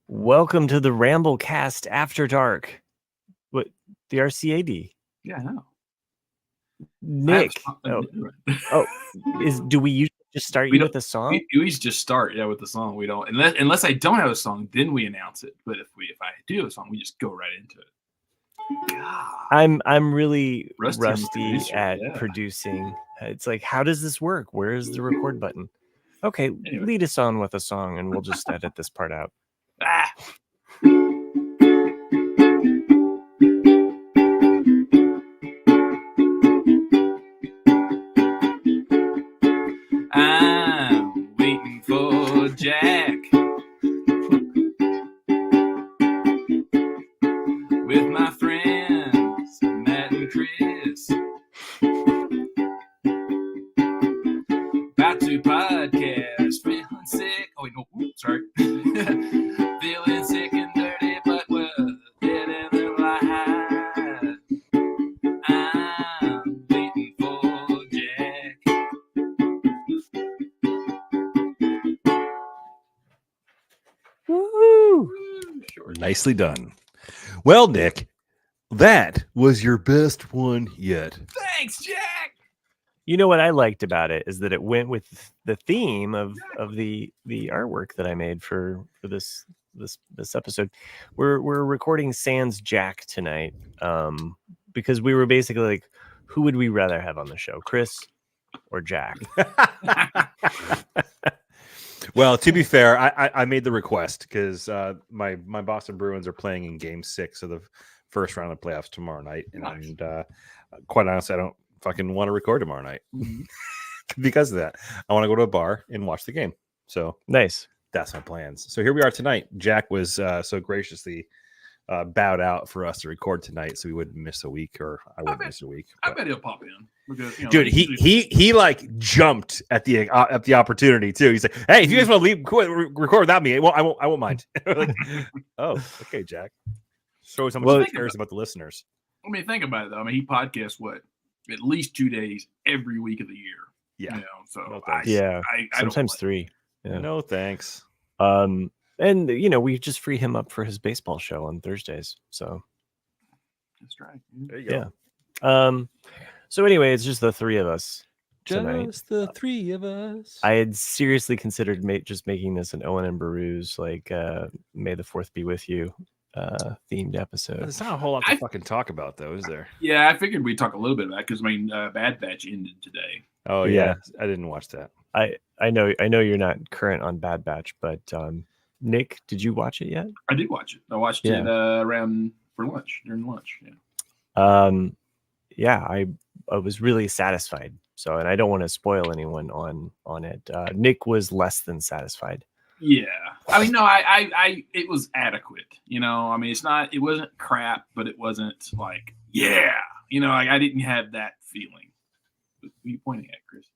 Welcome to the Ramblecast After Dark. What the RCAD? Yeah, I know. Nick. Do we usually just start you with a song? We just start with the song. We don't unless I don't have a song, then we announce it. But if I do have a song, we just go right into it. God. I'm really rusty at producing. It's like, how does this work? Where is the record button? Okay, anyway. Lead us on with a song, and we'll just edit this part out. I'm waiting for Jack with my friends Matt and Chris. About to podcast, feeling sick. Oh wait, no, sorry. Feeling sick and dirty, but we're dead in the light. I'm waiting for Jack. Woo! Nicely done. Well, Nick, that was your best one yet. Thanks, Jack. You know what I liked about it is that it went with the theme of the artwork that I made for this episode. We're recording Sans Jack tonight because we were basically like, who would we rather have on the show, Chris or Jack? Well, to be fair, I made the request because my Boston Bruins are playing in Game 6 of the first round of the playoffs tomorrow night, and quite honestly, I don't fucking want to record tomorrow night because of that. I want to go to a bar and watch the game. So nice. That's my plans. So here we are tonight. Jack was so graciously bowed out for us to record tonight, so we wouldn't miss a week, or I wouldn't miss a week. I bet he'll pop in. Because, dude, he like jumped at the opportunity too. He's like, "Hey, if you guys want to leave, record without me, I won't mind." Like, oh, okay, Jack. Shows how much he cares about the listeners. I mean, think about it though. I mean, he podcasts at least 2 days every week of the year. Yeah. So no I sometimes 3. Yeah. No thanks. And we just free him up for his baseball show on Thursdays. So that's right. There you go. Yeah. So anyway, it's just the 3 of us tonight. Just the 3 of us. I had seriously considered just making this an Owen and Baru's like May the 4th be with you themed episode. There's not a whole lot to fucking talk about though, is there? Yeah, I figured we'd talk a little bit about it because Bad Batch ended today. Oh yeah, I didn't watch that. I know you're not current on Bad Batch, but Nick, did you watch it yet? I did watch it. I watched it during lunch. Yeah. I was really satisfied. So, and I don't want to spoil anyone on it. Nick was less than satisfied. Yeah, I mean, no, I it was adequate. I mean, it wasn't crap, but it wasn't like, I didn't have that feeling. What are you pointing at, Chris?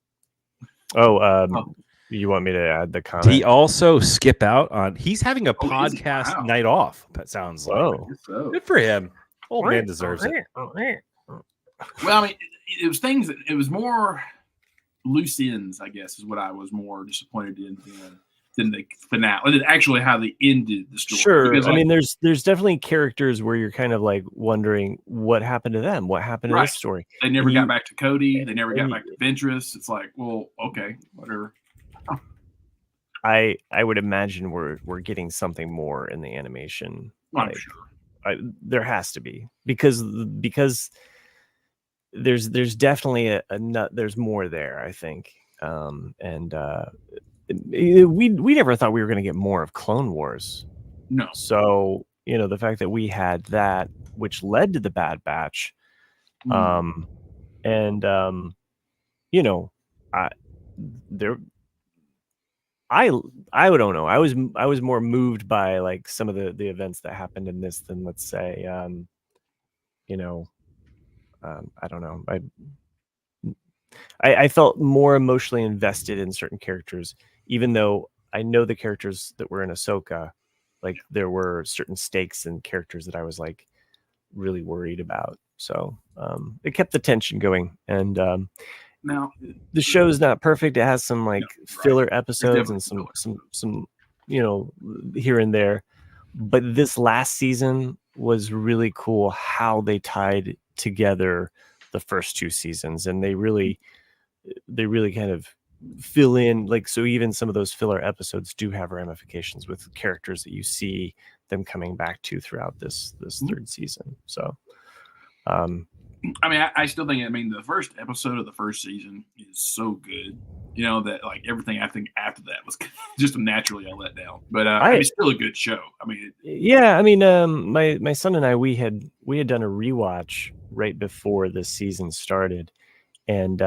You want me to add the comment? Did he also skip out on? He's having a podcast night off. That sounds like. Oh, good for him. Old man deserves it. Well, I mean, it was things. It was more loose ends, I guess, is what I was more disappointed in than the finale. Actually, how they ended the story. Sure. Because, I mean, there's definitely characters where you're kind of like wondering what happened to them. What happened to this story? They never got back to Cody. They never got back to Ventress. It's like, well, okay, whatever. I would imagine we're getting something more in the animation. I'm sure. There has to be because there's definitely there's more there, I think. We never thought we were going to get more of Clone Wars. No. So, the fact that we had that, which led to the Bad Batch, I don't know. I was more moved by like some of the events that happened in this than, let's say, I don't know. I felt more emotionally invested in certain characters, even though I know the characters that were in Ahsoka, like there were certain stakes and characters that I was like really worried about. So it kept the tension going. And now the show's not perfect. It has some like filler episodes and some here and there. But this last season was really cool how they tied together the first two seasons, and they really kind of fill in, like, so even some of those filler episodes do have ramifications with characters that you see them coming back to throughout this third season. So I mean, I still think, I mean, the first episode of the first season is so good, that like everything I think after that was just naturally a letdown. But it's still a good show. I mean, my son and I, we had done a rewatch right before this season started, and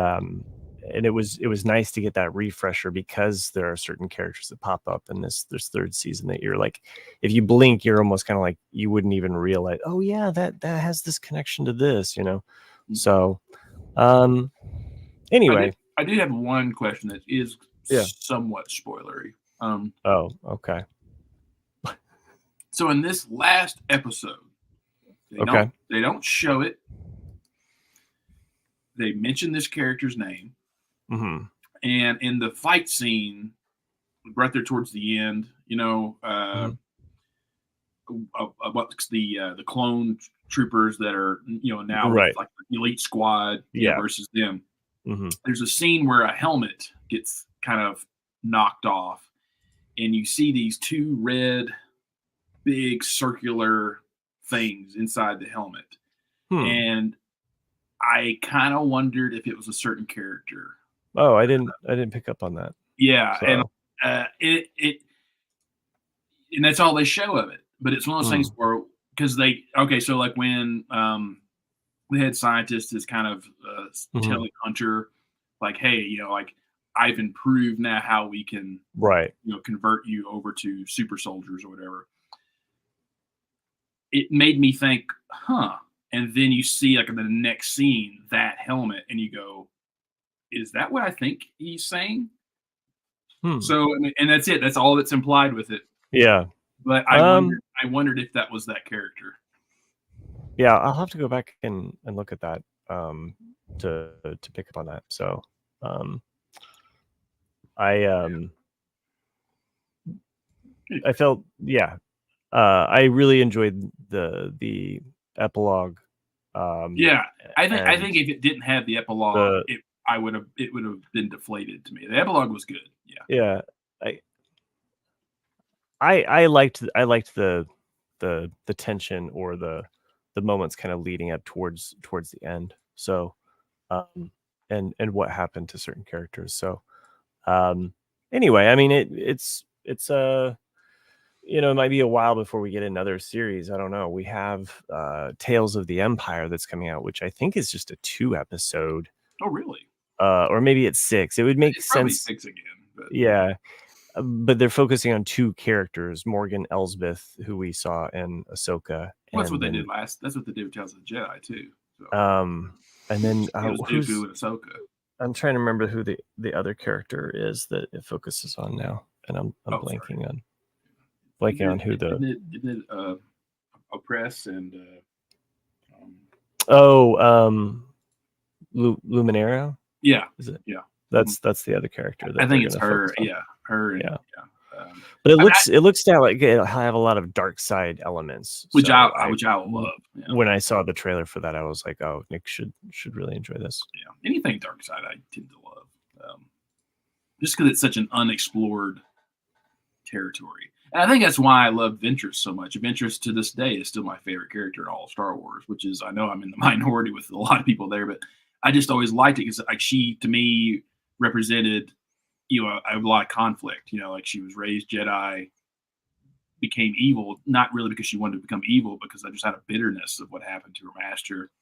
it was nice to get that refresher, because there are certain characters that pop up in this third season that you're like, if you blink, you're almost kind of like, you wouldn't even realize, oh yeah, that has this connection to this, So anyway, I do have one question that is somewhat spoilery. Oh, okay. So in this last episode, they don't show it. They mention this character's name. Mm-hmm. And in the fight scene, right there towards the end, what's the clone troopers that are now right, like the elite squad versus them. Mm-hmm. There's a scene where a helmet gets kind of knocked off, and you see these two red, big circular things inside the helmet, and I kind of wondered if it was a certain character. Oh, I didn't pick up on that. Yeah, so. And and that's all they show of it. But it's one of those things where, because so like when the head scientist is kind of telling Hunter, like, hey, like, I've improved now how we can convert you over to super soldiers or whatever. It made me think, and then you see, like, in the next scene, that helmet, and you go, is that what I think he's saying? So, and that's it. That's all that's implied with it. Yeah. But I wondered if that was that character. Yeah, I'll have to go back and look at that to pick up on that. So I felt I really enjoyed the epilogue. I think if it didn't have the epilogue, it would have been deflated to me. The epilogue was good. Yeah. I liked the tension, or the moments kind of leading up towards the end. So and what happened to certain characters. So anyway, I mean, it's it might be a while before we get another series. I don't know. We have Tales of the Empire that's coming out, which I think is just a 2-episode. Oh, really? Or maybe it's 6. It would make sense. 6 again. But. Yeah. But they're focusing on 2 characters, Morgan Elsbeth, who we saw in Ahsoka. Well, that's what they did last. That's what they did with Tales of the Jedi too. So. And then Dooku and Ahsoka. I'm trying to remember who the other character is that it focuses on now, and I'm blanking on who the. Didn't it Oppress and. Luminara. Yeah. Is it? Yeah. That's the other character. I think it's her. Yeah, her. Yeah. But it looks now like it'll have a lot of dark side elements, which I will love. Yeah. When I saw the trailer for that, I was like, "Oh, Nick should really enjoy this." Yeah, anything dark side I tend to love, just because it's such an unexplored territory. And I think that's why I love Ventress so much. Ventress to this day is still my favorite character in all of Star Wars, which is, I know I'm in the minority with a lot of people there, but I just always liked it because, like, she to me represented, a lot of conflict. Like, she was raised Jedi, became evil, not really because she wanted to become evil, because I just had a bitterness of what happened to her master.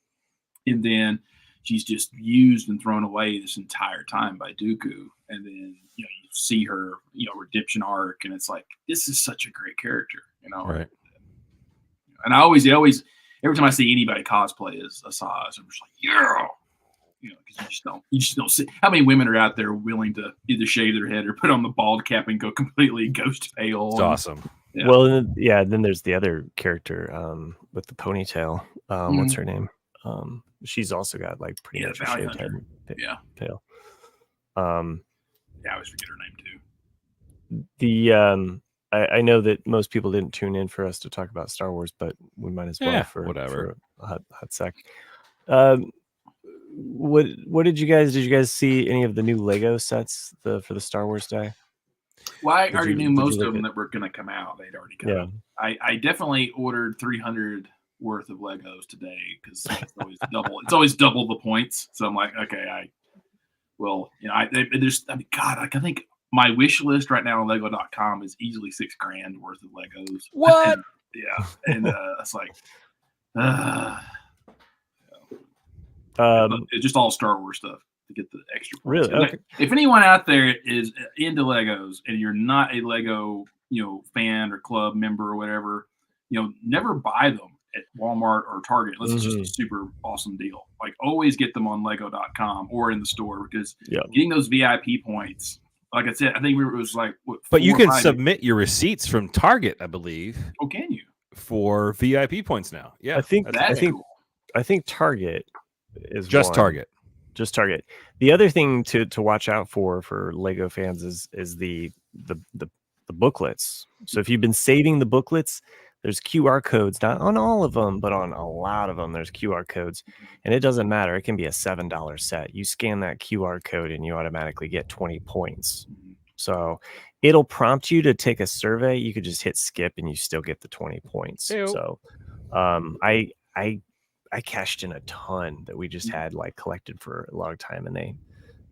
And then she's just used and thrown away this entire time by Dooku. And then, you see her, redemption arc, and it's like, this is such a great character, Right. And I always, every time I see anybody cosplay as Asajj, I'm just like, yeah. Because you just don't see how many women are out there willing to either shave their head or put on the bald cap and go completely ghost pale. It's awesome. Yeah. Well, then there's the other character with the ponytail. What's her name? She's also got like pretty much a shaved head. Pale. I always forget her name too. I know that most people didn't tune in for us to talk about Star Wars, but we might as well Yeah, for whatever. a hot sec. What did you guys see any of the new Lego sets for the Star Wars Day? Well, I Did already you knew did you most look of them at? that were going to come out. They'd already come Yeah. out. I definitely ordered 300 worth of Legos today because it's always double. It's always double the points. So I'm like, okay, I will. You know, there's. I mean, God, I think my wish list right now on Lego.com is easily $6,000 worth of Legos. What? And, yeah, and it's like, it's just all Star Wars stuff to get the extra points. Really? Okay. If anyone out there is into Legos and you're not a Lego, fan or club member or whatever, never buy them at Walmart or Target unless it's just a super awesome deal. Like always get them on Lego.com or in the store because getting those VIP points, like I said, I think it was like but you can submit your receipts from Target, I believe. Oh, can you? For VIP points now. Yeah. I think cool. I think Target is just one. Target. Just Target. The other thing to watch out for Lego fans is the booklets. So if you've been saving the booklets, there's QR codes, not on all of them, but on a lot of them. There's QR codes, and it doesn't matter. It can be a $7 set. You scan that QR code, and you automatically get 20 points. So it'll prompt you to take a survey. You could just hit skip, and you still get the 20 points. Ew. So, I cashed in a ton that we just had like collected for a long time, and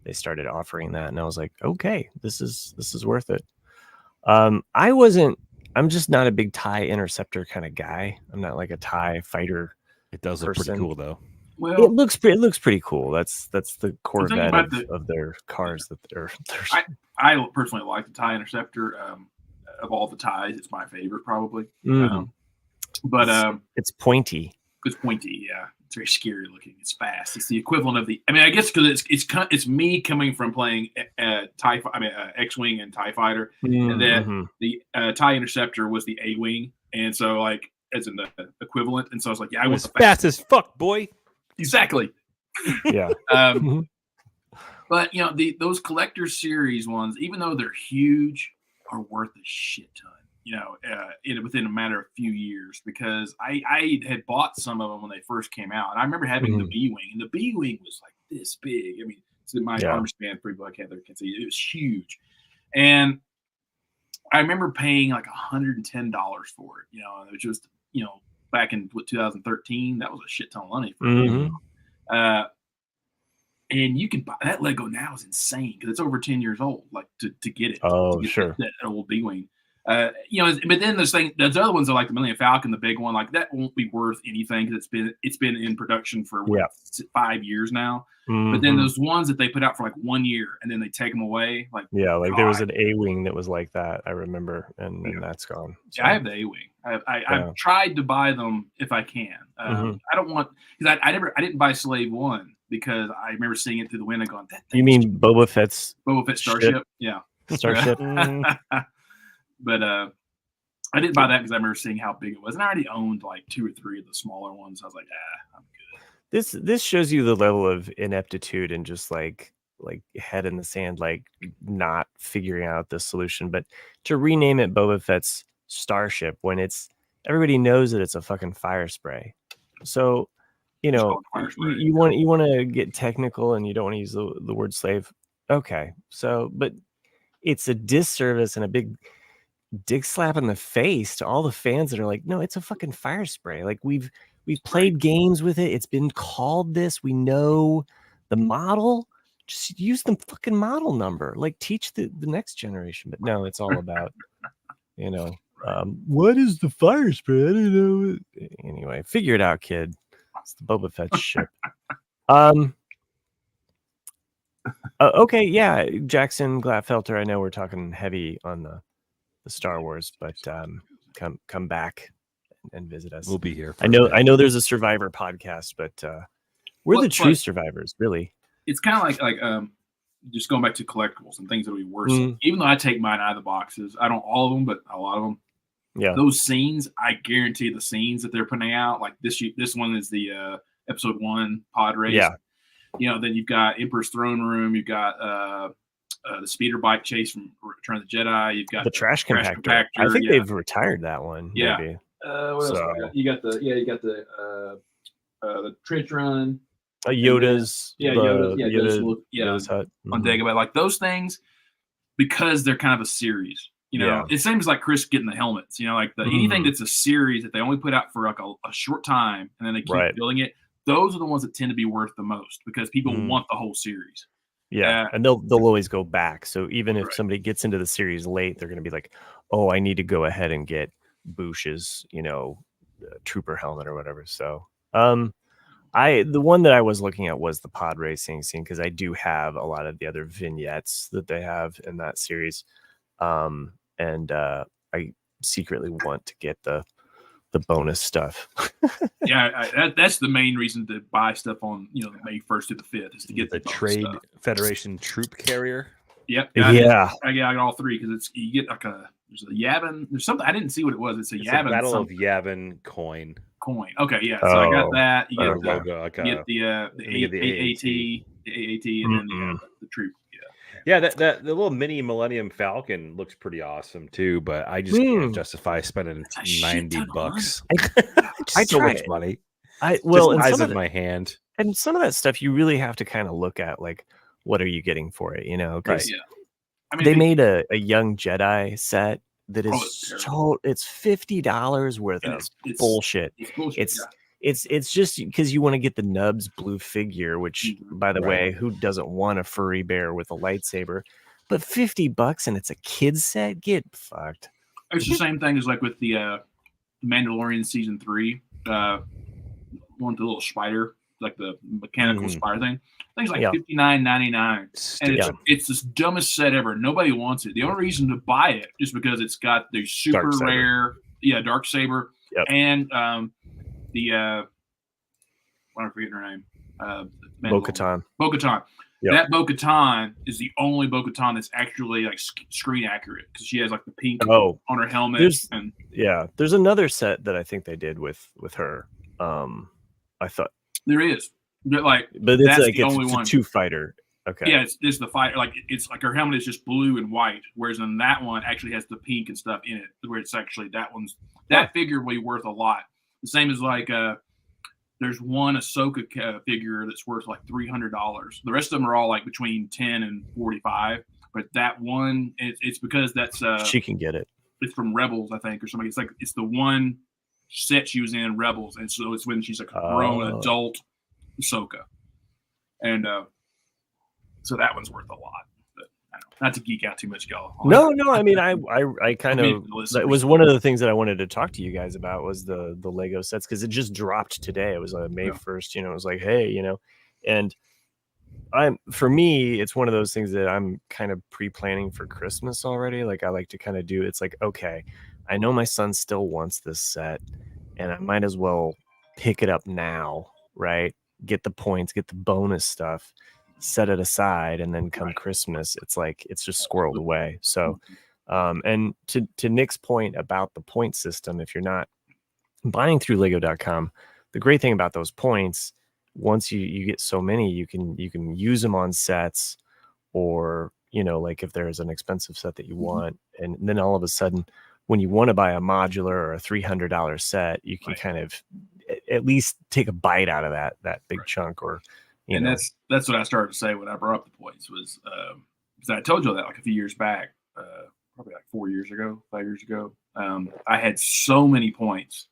they started offering that, and I was like, okay, this is worth it. I'm just not a big TIE Interceptor kind of guy. I'm not like a TIE fighter. It does look pretty cool though. Well, it looks pretty cool. That's the Corvette of their cars that they're I personally like the TIE Interceptor. Of all the TIEs, it's my favorite probably. But it's pointy. It's pointy, yeah. It's very scary looking. It's fast. It's the equivalent of the. I mean, I guess because it's me coming from playing X-wing and TIE Fighter, and then the TIE Interceptor was the A-wing, and so like as in the equivalent, and so I was like, yeah, I was fast as fuck, boy. Exactly. Yeah. But those collector series ones, even though they're huge, are worth a shit ton. Within a matter of a few years, because I had bought some of them when they first came out, and I remember having the B-wing, and the B-wing was like this big. I mean, so my arm span, pretty like Heather can see, it was huge, and I remember paying like $110 for it. Which was back in 2013, that was a shit ton of money for me. And you can buy that Lego now is insane because it's over 10 years old. Like to get it, to get sure, that old B-wing. But then there's other ones are like the Millennium Falcon, the big one, like that won't be worth anything because it's been in production for 5 years now. But then those ones that they put out for like 1 year and then they take them away, like there was an A-wing that was like that, I remember, and that's gone. So, I have the A-wing. I've tried to buy them if I can. I don't want because I didn't buy Slave One because I remember seeing it through the window going. You mean Boba Fett's Starship? Ship? Yeah, Starship. But I didn't buy that because I remember seeing how big it was, and I already owned like 2 or 3 of the smaller ones. I was like, I'm good. This shows you the level of ineptitude and just like head in the sand, like not figuring out the solution. But to rename it Boba Fett's Starship when everybody knows that it's a fucking fire spray. So you want to get technical and you don't want to use the word slave. Okay, so but it's a disservice and a big dick slap in the face to all the fans that are like, no, it's a fucking fire spray. Like we've played games with it. It's been called this. We know the model. Just use the fucking model number. Like teach the next generation. But no, it's all about, what is the fire spray? I don't know. Anyway, figure it out, kid. It's the Boba Fett ship. Okay, yeah, Jackson Glatfelter. I know we're talking heavy on the Star Wars, but come back and visit us. We'll be here. I know there's a Survivor podcast, but we're the true survivors, really. It's kind of like just going back to collectibles and things that will be worse. Even though I take mine out of the boxes, I don't all of them, but a lot of them. Yeah, those scenes, I guarantee the scenes that they're putting out, like this one is the episode 1 pod race. Yeah. Then you've got Emperor's Throne Room, you've got the speeder bike chase from Return of the Jedi. You've got The trash compactor. I compactor, think yeah. they've retired that one. Yeah. Maybe. What else? So- You got the trench run. Yoda's. Yoda's look, Yoda's hut. on Mhm. Dagobah, like those things, because they're kind of a series. You know, Yeah. it seems like Chris getting the helmets. You know, like anything that's a series that they only put out for like a short time and then they keep Right. building it. Those are the ones that tend to be worth the most because people Mm. want the whole series. Yeah, and they'll always go back. So even if Right. somebody gets into the series late, they're going to be like, "Oh, I need to go ahead and get Bush's, trooper helmet or whatever." So, the one that I was looking at was the pod racing scene because I do have a lot of the other vignettes that they have in that series, and I secretly want to get the bonus stuff. Yeah, that's the main reason to buy stuff on the May 1st to the 5th is to get the bonus Trade stuff. Federation troop carrier. Yep. Yeah. I got all three because you get like there's a Yavin. There's something I didn't see what it was. It's a It's Yavin a Battle of something Yavin coin. coin. Okay, yeah. So I got Oh, that. You Or get logo. Like you get the you get the AAT, and then the troop. Yeah, that the little mini Millennium Falcon looks pretty awesome too, but I just can't justify spending That's a shit ton of $90. I so try much it. money. And The size some of of my hand. and some of that stuff you really have to kind of look at, like, what are you getting for it? Because Yeah. I mean, they made a young Jedi set that is it's terrible. it's $50 worth And of it's bullshit. It's bullshit. It's just because you want to get the Nubs blue figure, which, by the Right. way, who doesn't want a furry bear with a lightsaber? But $50 and it's a kid's set? Get fucked. It's the same thing as like with the Mandalorian season 3, one with the little spider, like the mechanical spider thing. I think it's like Yeah. $59.99, and Stupid. it's the dumbest set ever. Nobody wants it. The only reason to buy it is because it's got the super Darksaber. rare, dark saber, Yep. and the I forget her name, Bo-Katan. Bo-Katan. Yep. That Bo-Katan is the only Bo-Katan that's actually like screen accurate because she has like the pink Oh, on her helmet. there's another set that I think they did with her. I thought, There is, but but it's that's like the only it's a one. 2-fighter. Okay. Yeah, it's the fighter. Like it's like her helmet is just blue and white, whereas in that one actually has the pink and stuff in it. Where it's actually that figure will be worth a lot. The same as like there's one Ahsoka figure that's worth like $300. The rest of them are all like between 10 and 45. But that one, it's because that's she can get it. it's from Rebels, I think, or something. It's the one set she was in Rebels, and so it's when she's like a grown adult Ahsoka, and so that one's worth a lot. But I don't know, not to geek out too much, y'all. No. I mean, I kind Maybe of the listeners. that was one of the things that I wanted to talk to you guys about was the Lego sets because it just dropped today. It was May 1st. It was like, hey, and for me, it's one of those things that I'm kind of pre-planning for Christmas already. Like I like to kind of do. It's like, okay, I know my son still wants this set, and I might as well pick it up now, right? Get the points, get the bonus stuff, set it aside, and then come Christmas, it's like it's just squirreled away. So, and to Nick's point about the point system, if you're not buying through Lego.com, the great thing about those points, once you get so many, you can use them on sets, or like if there's an expensive set that you want, and then all of a sudden, when you want to buy a modular or a $300 set, you can kind of at least take a bite out of that big chunk, or that's what I started to say when I brought up the points was because I told you that like a few years back, probably like 5 years ago. I had so many points.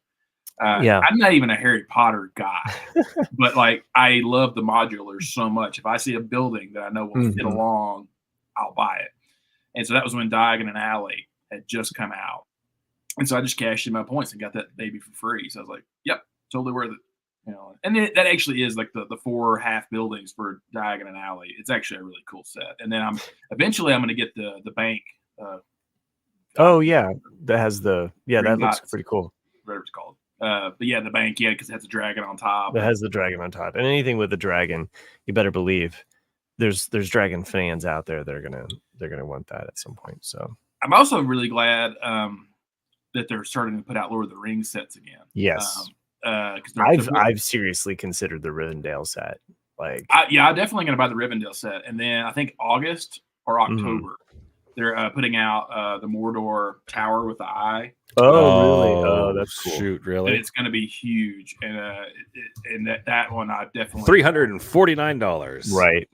I'm not even a Harry Potter guy, but like I love the modulars so much. If I see a building that I know will fit along, I'll buy it. And so that was when Diagon and Alley had just come out, and so I just cashed in my points and got that baby for free. So I was like, "Yep, totally worth it." And then that actually is like the 4 half buildings for Diagon and Alley. It's actually a really cool set. And then I'm going to get the bank. Oh yeah, that has that looks dots. pretty cool. Whatever it's called. But yeah, the bank, because it has a dragon on top. It has the dragon on top, and anything with the dragon, you better believe there's dragon fans out there that are gonna want that at some point. So I'm also really glad that they're starting to put out Lord of the Rings sets again. Yes, because I've seriously considered the Rivendell set. Like, I'm definitely gonna buy the Rivendell set, and then I think August or October. They're putting out the Mordor Tower with the eye. Oh, really? Oh, that's cool. Shoot, And really? it's going to be huge, and that one I definitely $349. Right.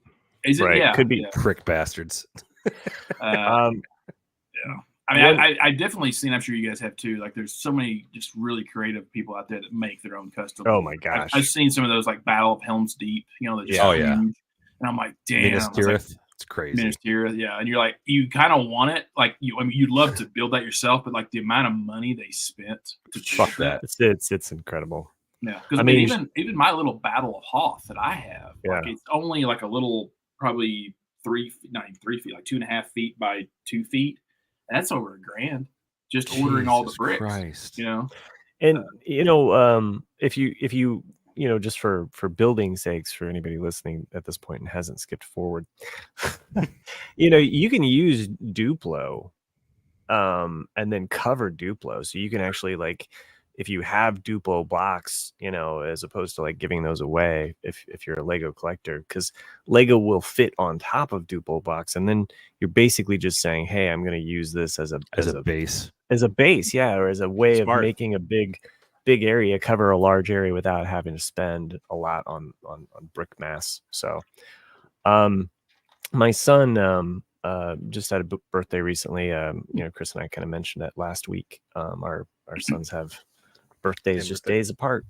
Is it? Right. Yeah, Could be. yeah. Prick bastards. I mean, I definitely seen. I'm sure you guys have too. Like, there's so many just really creative people out there that make their own custom. Oh my gosh. I've seen some of those, like Battle of Helm's Deep. They're just Oh, yeah. huge. And I'm like, damn. Minas I was like, Tirith. It's crazy. Minas Tirith, yeah. And you're like, you kind of want it. Like, you'd love to build that yourself, but like the amount of money they spent to Fuck build that. It's incredible. Yeah, because I mean, even my little Battle of Hoth that I have, like Yeah. it's only like a little, probably 3 feet, not even 3 feet, like 2.5 feet by 2 feet. And that's over $1,000 just ordering all the Jesus bricks. Christ. And if you just for building sakes, for anybody listening at this point and hasn't skipped forward, you can use Duplo and then cover Duplo, so you can actually, like, if you have Duplo blocks, as opposed to like giving those away, if you're a Lego collector, because Lego will fit on top of Duplo blocks, and then you're basically just saying, hey, I'm going to use this as a base. as a base, yeah, or as a way Smart. of making a big area, cover a large area without having to spend a lot on brick mass. So my son just had a birthday recently. Chris and I kind of mentioned that last week. Our sons have birthdays just days apart.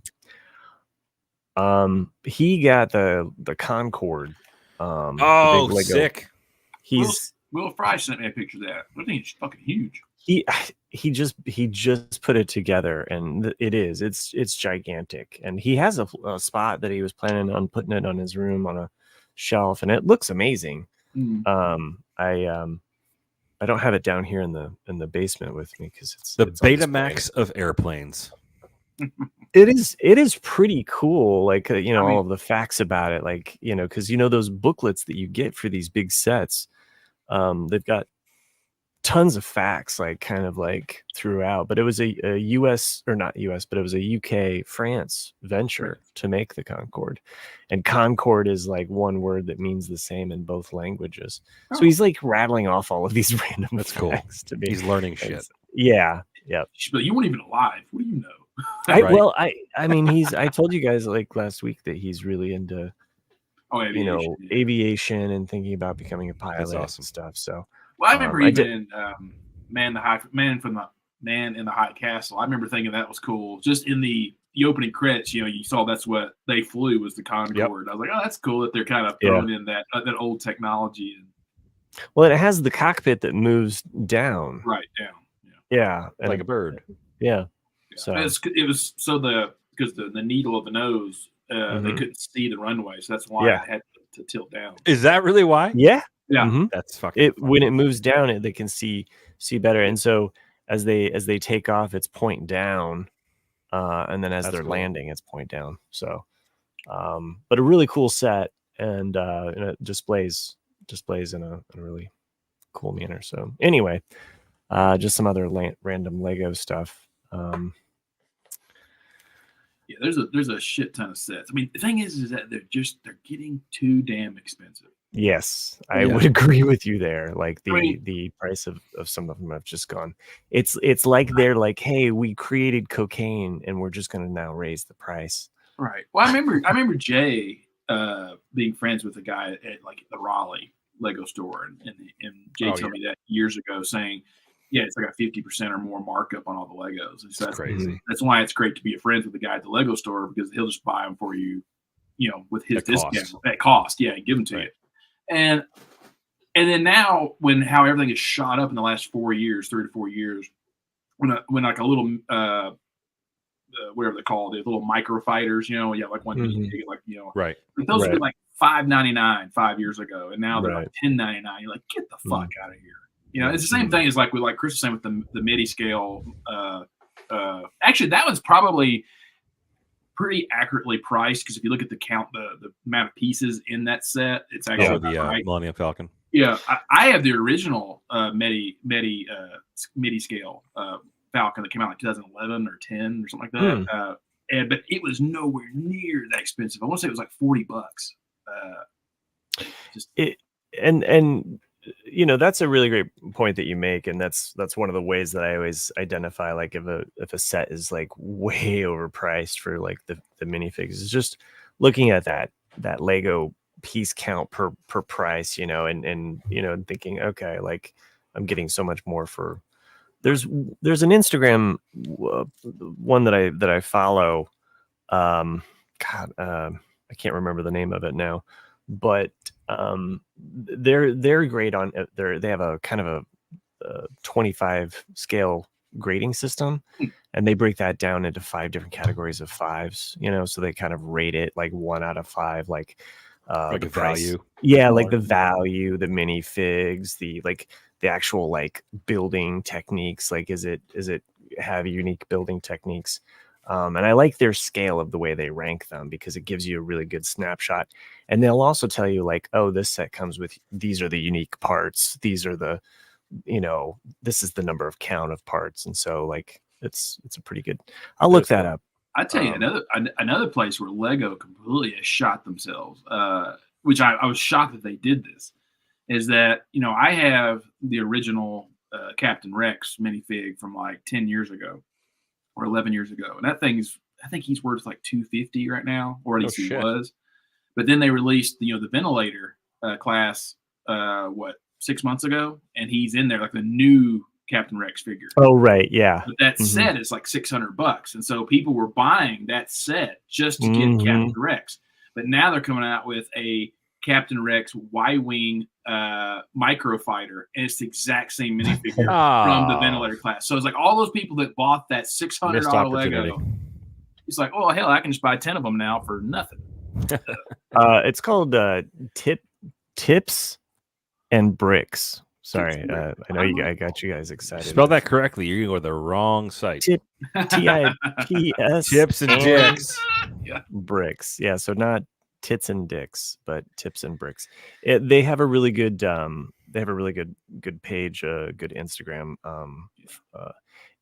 He got the Concorde. The big Lego. Sick. Will Fry sent me a picture of that. I think it's fucking huge. He just put it together, and it's gigantic, and he has a spot that he was planning on putting it on his room on a shelf, and it looks amazing. I don't have it down here in the basement with me because it's The it's on display. Betamax of airplanes. It is pretty cool, like all of the facts about it, like because those booklets that you get for these big sets, they've got tons of facts, like kind of like throughout, but it was a US, or not US, but it was a UK France venture to make the Concorde, and Concorde is like one word that means the same in both languages. So he's like rattling off all of these random facts to me. He's learning shit. Yeah. But you weren't even alive. What do you know? I mean, I told you guys like last week that he's really into aviation and thinking about becoming a pilot and stuff. So I remember in Man in the High Castle. I remember thinking that was cool. Just in the opening credits, you saw that's what they flew, was the Concorde. Yep. I was like, oh, that's cool that they're kind of throwing in that old technology. Well, it has the cockpit that moves down. Right down. Yeah, like a bird. Yeah. So it was because the needle of the nose, they couldn't see the runway, so that's why it had to tilt down. Is that really why? Yeah. Yeah. Mm-hmm. That's fucking funny. When it moves down, they can see better, and so as they take off, it's point down, and then as they're landing, it's point down. So, but a really cool set, and it displays in a really cool manner. So anyway, just some other random Lego stuff. Yeah, there's a shit ton of sets. I mean, the thing is that they're getting too damn expensive. Yes, I would agree with you there. Like the price of some of them have just gone. It's like they're like, hey, we created cocaine and we're just going to now raise the price. Right. Well, I remember Jay being friends with a guy at like the Raleigh Lego store, and Jay told me that years ago, saying, yeah, it's like a 50% or more markup on all the Legos. And so that's crazy. That's why it's great to be friends with the guy at the Lego store, because he'll just buy them for you, with his discount at cost. Yeah, and give them to you. And then now, how everything has shot up in the last 3 to 4 years, when like a little whatever they call it, little microfighters, like one right. But those were like $5.99 5 years ago, and now they're like $10.99. You're like, get the fuck out of here. It's the same thing as like Chris was saying with the MIDI scale. Actually, that one's probably pretty accurately priced, because if you look at the count, the amount of pieces in that set, it's actually the Millennium Falcon. Yeah, I have the original MIDI scale Falcon that came out like 2011 or 10 or something like that. But it was nowhere near that expensive. I want to say it was like $40. that's a really great point that you make, and that's one of the ways that I always identify, like if a set is like way overpriced for like the minifigs, is just looking at that Lego piece count per price, and thinking, okay, like I'm getting so much more for. There's an Instagram one that I follow. God, I can't remember the name of it now, but they're great on they have a kind of a 25 scale grading system, and they break that down into 5 different categories of 5s, so they kind of rate it like 1 out of 5, like Like the a price. value. Yeah, like the value, the minifigs, the actual like building techniques, like is it have unique building techniques. And I like their scale of the way they rank them, because it gives you a really good snapshot. And they'll also tell you like, oh, this set comes with, these are the unique parts. These are the, this is the number of count of parts. And so like, it's a pretty good, I'll look that up. I tell you another place where Lego completely has shot themselves, which I was shocked that they did this, is that, I have the original Captain Rex minifig from like 10 years ago. Or 11 years ago, and that thing's, I think he's worth like $250 right now, or at least he was. But then they released the Ventilator class 6 months ago, and he's in there like the new Captain Rex figure. Oh right, yeah. But that set is like $600, and so people were buying that set just to get Captain Rex. But now they're coming out with a Captain Rex Y-wing microfighter, and it's the exact same minifigure from the Ventilator class. So it's like all those people that bought that $600 Lego, it's like, oh hell, I can just buy 10 of them now for nothing. It's called Tips and Bricks. Sorry, I know I got you guys excited. Spell that correctly. You're going to the wrong site. TIPS. Tips and Dicks. Yeah. Bricks. Yeah, so not Tits and Dicks, but Tips and Bricks. They have a really good good page, good Instagram,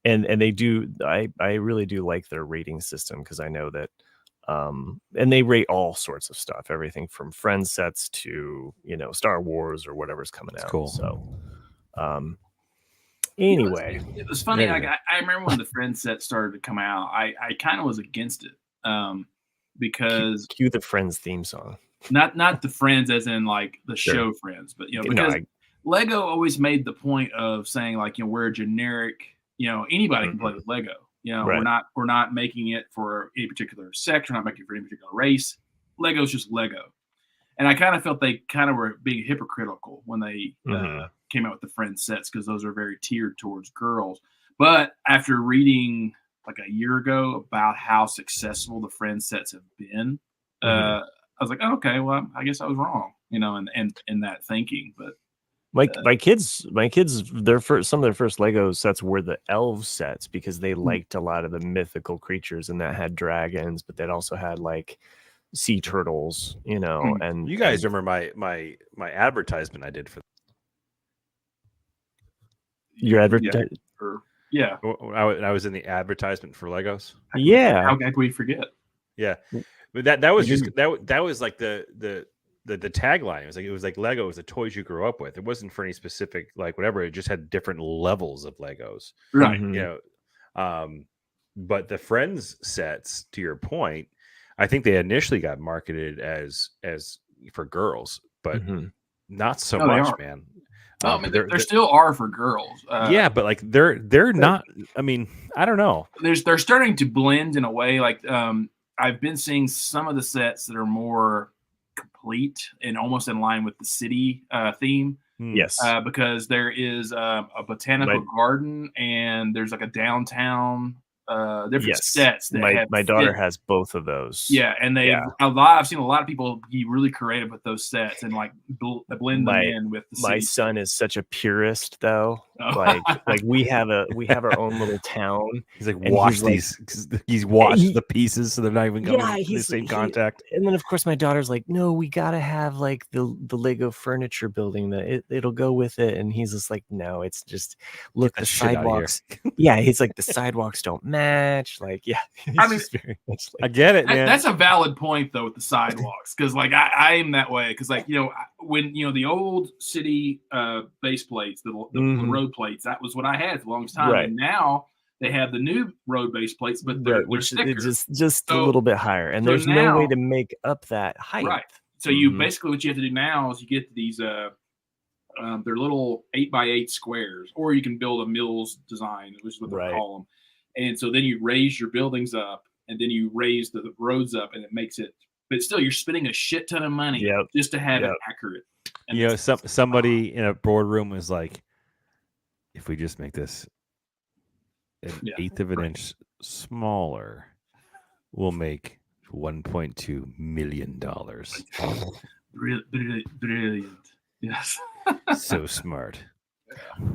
and they do. I really do like their rating system, because I know that, and they rate all sorts of stuff, everything from Friends sets to Star Wars or whatever's coming out. Cool. So, anyway, it was funny. Like, I remember when the Friends set started to come out, I kind of was against it. Because cue the Friends theme song. Not the Friends as in like the show Friends, but because Lego always made the point of saying like, we're a generic, anybody can play with Lego. Right. We're not making it for any particular sex, we're not making it for any particular race. Lego's just Lego. And I kind of felt they kind of were being hypocritical when they came out with the Friends sets, because those are very tiered towards girls. But after reading like a year ago about how successful the Friends sets have been, I was like, oh, okay, well, I guess I was wrong, in that thinking. But my kids, some of their first Lego sets were the elf sets, because they liked a lot of the mythical creatures, and that had dragons, but that also had like sea turtles, and you guys remember my advertisement I did for your advertisement. Yeah, I was in the advertisement for Legos. Yeah, how could we forget? Yeah, but that was just that was like the tagline. It was like Lego was the toys you grew up with. It wasn't for any specific like whatever. It just had different levels of Legos, right? But the Friends sets, to your point, I think they initially got marketed as for girls, but not so much, man. I mean, there still are for girls. Yeah, but like they're not. I mean, I don't know. They're starting to blend in a way. Like I've been seeing some of the sets that are more complete and almost in line with the city theme. Yes, because there is a botanical garden, and there's like a downtown. Different sets. That my daughter has both of those. Yeah, and I've seen a lot of people be really creative with those sets and like blend them in with the my son is such a purist, though. Oh. Like we have our own little town. He's like, And watch he's like- these. He's watched He- the pieces, so they're not even coming in the same contact. And then of course my daughter's like, no, we gotta have like the Lego furniture building that it'll go with it. And he's just like, no, it's just look, that the shit outta here. sidewalks. Yeah, he's like, the sidewalks don't match. Like, yeah, I he's mean, just very much I like, get it, man. That's a valid point though with the sidewalks, because like I am that way, because like when the old city base plates, the Mhm. road plates, that was what I had for the longest time, Right. and now they have the new road base plates, but they're which thicker. is just a So- little bit higher, and so there's no way now- to make up that height. Right. So you Mhm. basically what you have to do now is you get these they're little 8x8 squares, or you can build a Mills design, which is what they Right. call them. And so then you raise your buildings up, and then you raise the roads up, and it makes it. But still, you're spending a shit ton of money Yep. just to have Yep. it accurate. And You know, it's- somebody in a boardroom was like, if we just make this an Yeah, eighth of an right. inch smaller, we'll make $1.2 million. Brilliant. Yes. So smart.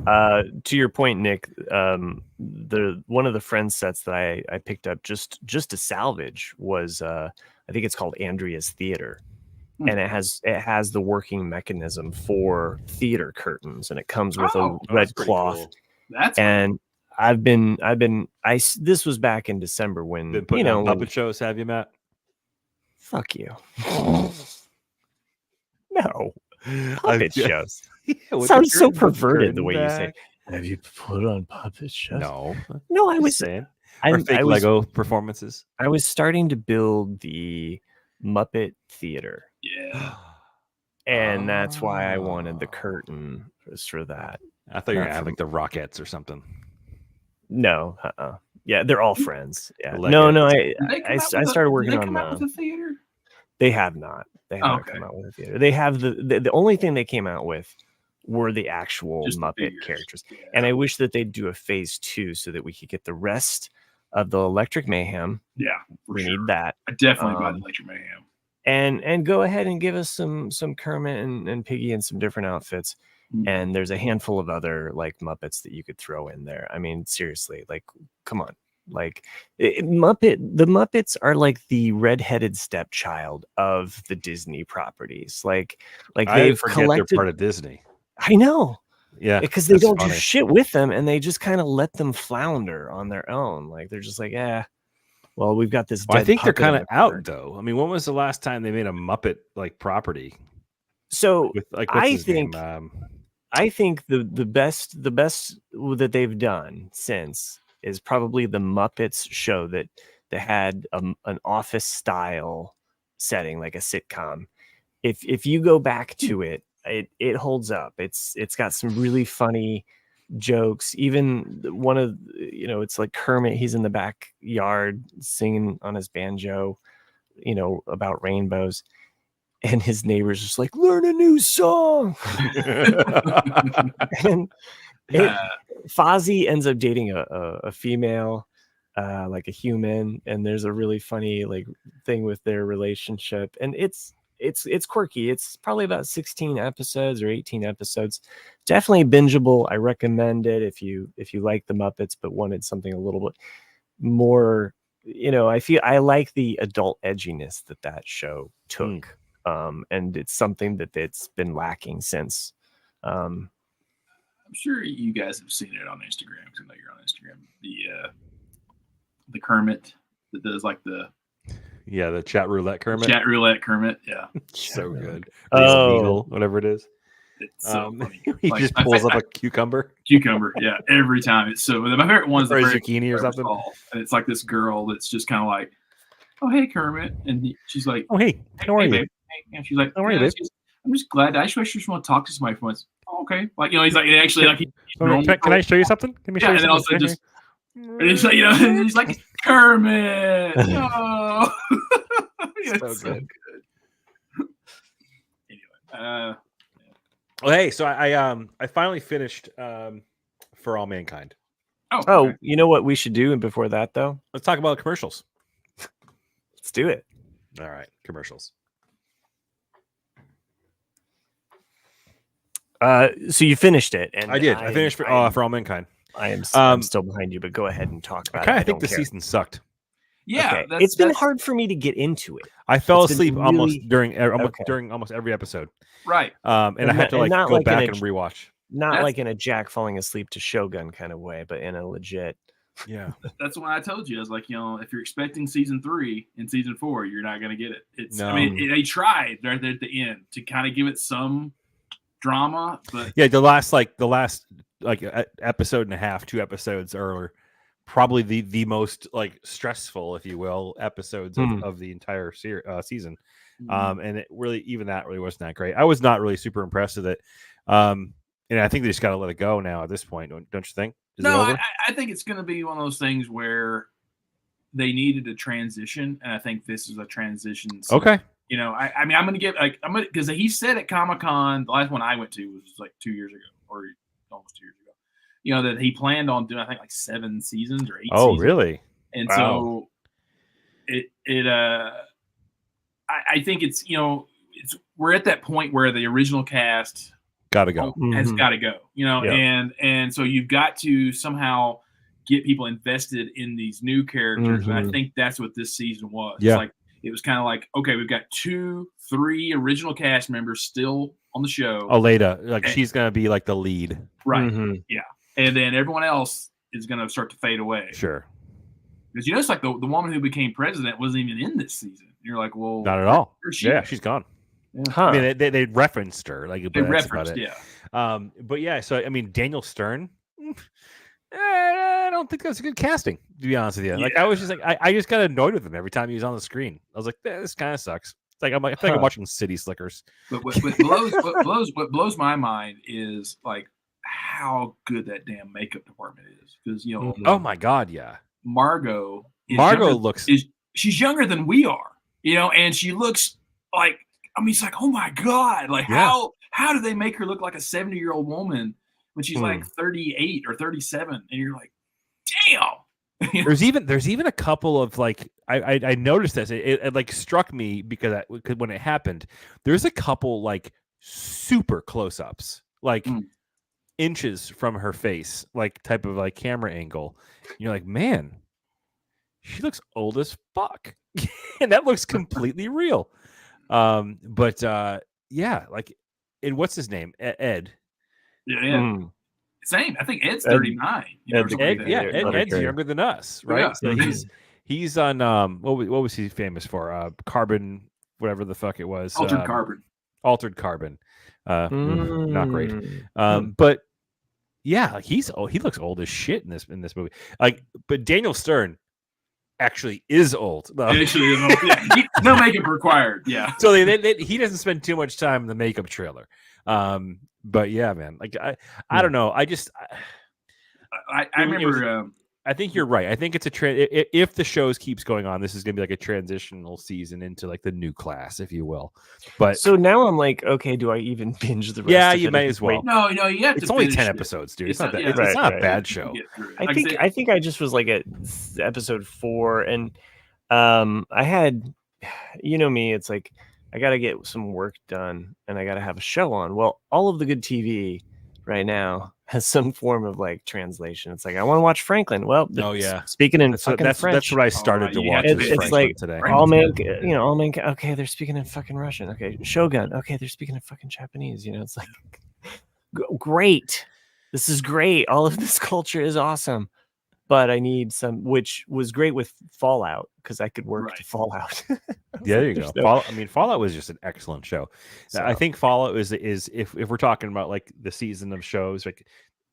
To your point, Nick, the one of the friend sets that I picked up just to salvage was I think it's called Andrea's Theater, Hmm. and it has the working mechanism for theater curtains, and it comes with Oh, a red cloth. Cool. That's And this was back in December when Been putting you on know puppet shows, have you, Matt? fuck you. No puppet shows. Yeah, with Sounds the so curtain- with perverted the curtain way you say. back. Have you put on puppet shows? No, No, I just was saying. I, Or fake I was Lego performances. I was starting to build the Muppet Theater, yeah. and that's why I wanted the Ah. curtain was for that. I thought you were Not gonna have from- like the Rockettes or something. No, yeah, they're all friends. Yeah, The no, Legates. Did they come I out with started did working they on come out the. with a theater? They have not. They have Oh, not okay. come out with a theater. They have the only thing they came out with were the actual Just the Muppet figures. characters. Yeah. And I wish that they'd do a phase 2 so that we could get the rest of the Electric Mayhem. Yeah, for We sure. need that. I definitely buy the Um, Electric Mayhem. And go ahead and give us some Kermit and Piggy in some different outfits. Mhm. And there's a handful of other like Muppets that you could throw in there. I mean, seriously, like, come on. Like the Muppets are like the redheaded stepchild of the Disney properties. Like I they've forget collected. they're part of Disney. I know, Yeah, because they that's don't funny. do shit with them, and they just kind of let them flounder on their own. Like they're just like, well, we've got this. Well, I dead think they're puppet in kind of the corner." out though. I mean, when was the last time they made a Muppet like property So with like what's I his think name? I think the best that they've done since is probably the Muppets show that had an office style setting, like a sitcom. If you go back to it, it holds up. It's got some really funny jokes. Even one of it's like Kermit. He's in the backyard singing on his banjo, about rainbows, and his neighbors just like, learn a new song. And Fozzie ends up dating a female, like a human, and there's a really funny like thing with their relationship, and it's quirky. It's probably about 16 episodes or 18 episodes. Definitely bingeable. I recommend it if you like the Muppets but wanted something a little bit more. I like the adult edginess that show took, and it's something that's been lacking since. I'm sure you guys have seen it on Instagram, because I know you're on Instagram. The Kermit that does like the Yeah, the chat roulette Kermit. chat roulette Kermit. Yeah, So good. Oh. Beagle, whatever it is. it's so funny. He Like, just I- pulls up I- a cucumber cucumber. Yeah, every time. It's so. My favorite one's the or a very zucchini or first something. call, and it's like this girl that's just kind of like, "Oh, hey Kermit," and she's like, Oh, hey, how are "Hey, you? babe." Hey, and she's like, How are you, "Yeah, babe?" I'm just glad. I just want to talk to somebody for once. Oh, okay, like he's like actually like he's Oh, normal. can I show you something? Let me show Yeah, you and then something. also just and it's like and he's like Kermit. No, It's So good. Anyway, Well, hey, so I finally finished For All Mankind. Oh, okay. you know what we should do? And before that, though, Let's talk about commercials. let's do it. All right, commercials. So you finished it, and I did. I finished for All Mankind. I'm still behind you, but go ahead and talk about it. I think the season sucked. Yeah, Okay. It's been hard for me to get into it. I fell It's been asleep almost really- during almost every episode. right. And I had to not go like back in a- and rewatch. Not That's- like in a Jack falling asleep to Shogun kind of way, but in a legit. Yeah. That's why I told you. I was like, if you're expecting season 3 and season 4, you're not going to get it. It's. No. I mean, they tried right there at the end to kind of give it some drama, but Yeah, the last episode and a half, 2 episodes are probably the most stressful, if you will, episodes of the entire season. And it really wasn't that great. I was not really super impressed with it. And I think they just got to let it go now at this point, don't you think? Is it no, over? I think it's going to be one of those things where they needed a transition, and I think this is a transition. Season. Okay. I mean, I'm going to give because he said at Comic-Con, the last one I went to was 2 years ago, or almost 2 years ago. That he planned on doing, I think, 7 seasons or 8. Oh, seasons. really? And Wow. so I think it's we're at that point where the original cast Gotta go. has Mhm. got to go, Yeah. and so you've got to somehow get people invested in these new characters, and I Mhm. think that's what this season was. Yeah. It was kind of like, okay, we've got 2, 3 original cast members still on the show, Aleda, she's gonna be the lead. right? Mhm. And then everyone else is going to start to fade away. Sure. Because it's like the woman who became president wasn't even in this season. You're like, well, Not at all. where's she? Yeah, she's gone. Huh. I mean, they referenced her, but They that's about referenced, it. yeah. But yeah, so I mean, Daniel Stern, I don't think that's a good casting, to be honest with you. I was just I just got annoyed with him every time he was on the screen. I was like, this kind of sucks. It's I feel like I'm watching City Slickers. But what blows my mind is how good that damn makeup department is. Because Mhm. Oh my god, yeah. Margot Margot she's younger than we are, and she looks it's like, oh my god, Yeah. how do they make her look like a 70-year-old woman when she's Hmm. 38 or 37, and you're like, damn. there's even a couple of I noticed this. It struck me because when it happened, there's a couple super close ups, inches from her face, type of camera angle. You're like, man, she looks old as fuck, and that looks completely real. But yeah, and what's his name? Ed. Yeah. Mm. Same. I think Ed's Ed- 39. Ed- or something like that. Ed's younger than us, right? Yeah. So he's on what was he famous for? Carbon, whatever the fuck it was. Altered Carbon. Altered Carbon. Not great. Mm. But yeah, he looks old as shit in this movie. But Daniel Stern actually is old. Actually, no makeup required. Yeah. So he doesn't spend too much time in the makeup trailer. But yeah, man, I don't know. I remember. I think you're right. I think it's if the shows keeps going on, this is gonna be a transitional season into the new class, if you will. But So now I'm like, okay, do I even binge the rest? yeah, of you it may at as this well. point? No, you have to. It's only finish 10 it. episodes, dude. It's It's not not- that. yeah, It's not a right. bad You show. can get through it. I Like think said, I think I just was at episode 4, and I had, me, it's like I got to get some work done, and I got to have a show on. Well, all of the good TV right now has some form of translation. It's like I want to watch Franklin. Well, Oh, yeah. speaking in That's fucking French. that's what I started to you watch. have is to- it's Franklin like today. Frank- all man, Franklin's all man. Okay, they're speaking in fucking Russian. Okay, Shogun. Okay, they're speaking in fucking Japanese. It's like great. This is great. All of this culture is awesome, but I need some, which was great with Fallout because I could work Right. to Fallout. Yeah, there you go. Fallout was just an excellent show. I So, think Fallout is if we're talking about the season of shows,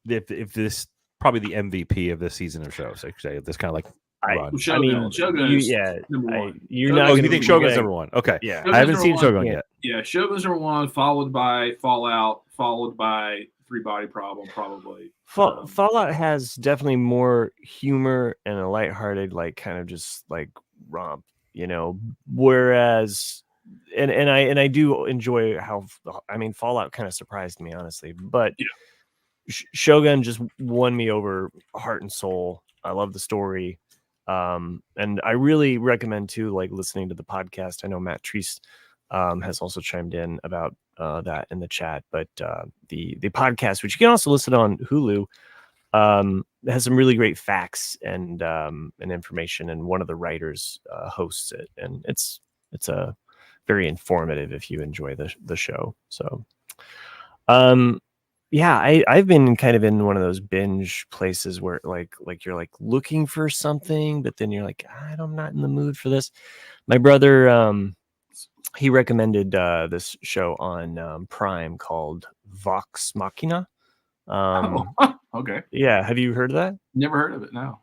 if this probably the MVP of this season of shows, say this kind of run. Shogun, Shogun is number one. you're Oh, not. Oh, gonna you think be Shogun's getting- number one? Okay, Yeah. Shogun's I haven't number seen one. Shogun Yeah. yet. Yeah, Shogun's number 1, followed by Fallout, followed by Three Body Problem, probably. Fallout has definitely more humor and a lighthearted, kind of just romp, whereas and I do enjoy how Fallout kind of surprised me, honestly, but Yeah. Shogun just won me over heart and soul. I love the story. And I really recommend too, listening to the podcast. I know Matt Treese has also chimed in about that in the chat. But the podcast, which you can also listen on Hulu, has some really great facts and information, and one of the writers hosts it, and it's a very informative if you enjoy the show. So yeah, I've been kind of in one of those binge places where like you're like looking for something, but then you're like, I'm not in the mood for this. My brother he recommended this show on Prime called Vox Machina. Okay. Yeah, have you heard of that? Never heard of it. No.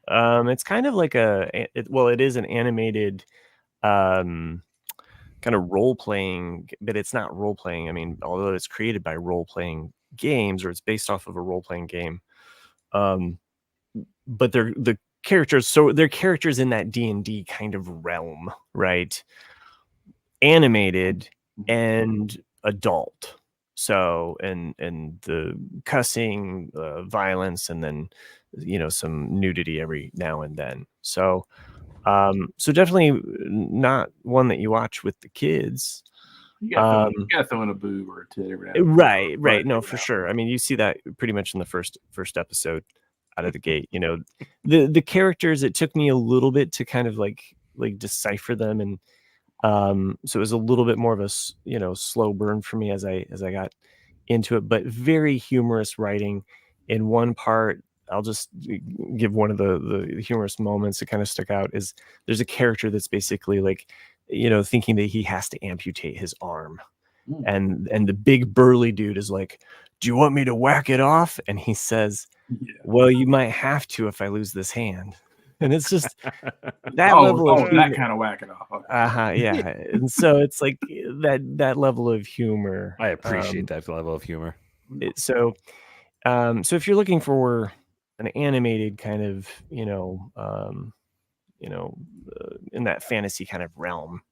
It's kind of like it is an animated kind of role playing, but it's not role playing. I mean, although it's created by role playing games, or it's based off of a role playing game, but they're the characters. So they're characters in that D&D kind of realm, right? Animated and adult. So and the cussing, violence, and then some nudity every now and then. So so definitely not one that you watch with the kids. You gotta throw in a boob or a tit every now and then. Right. No, for sure. I mean, you see that pretty much in the first episode out of the gate. The characters, it took me a little bit to kind of like decipher them, and so it was a little bit more of a slow burn for me as I got into it, but very humorous writing. In one part, I'll just give one of the humorous moments that kind of stuck out. Is there's a character that's basically like thinking that he has to amputate his arm, and the big burly dude is like, do you want me to whack it off? And he says, well, you might have to if I lose this hand. And it's just that level of that kind of whack it off. Okay. Yeah. And so it's like that level of humor. I appreciate that level of humor. So if you're looking for an animated kind of, in that fantasy kind of realm,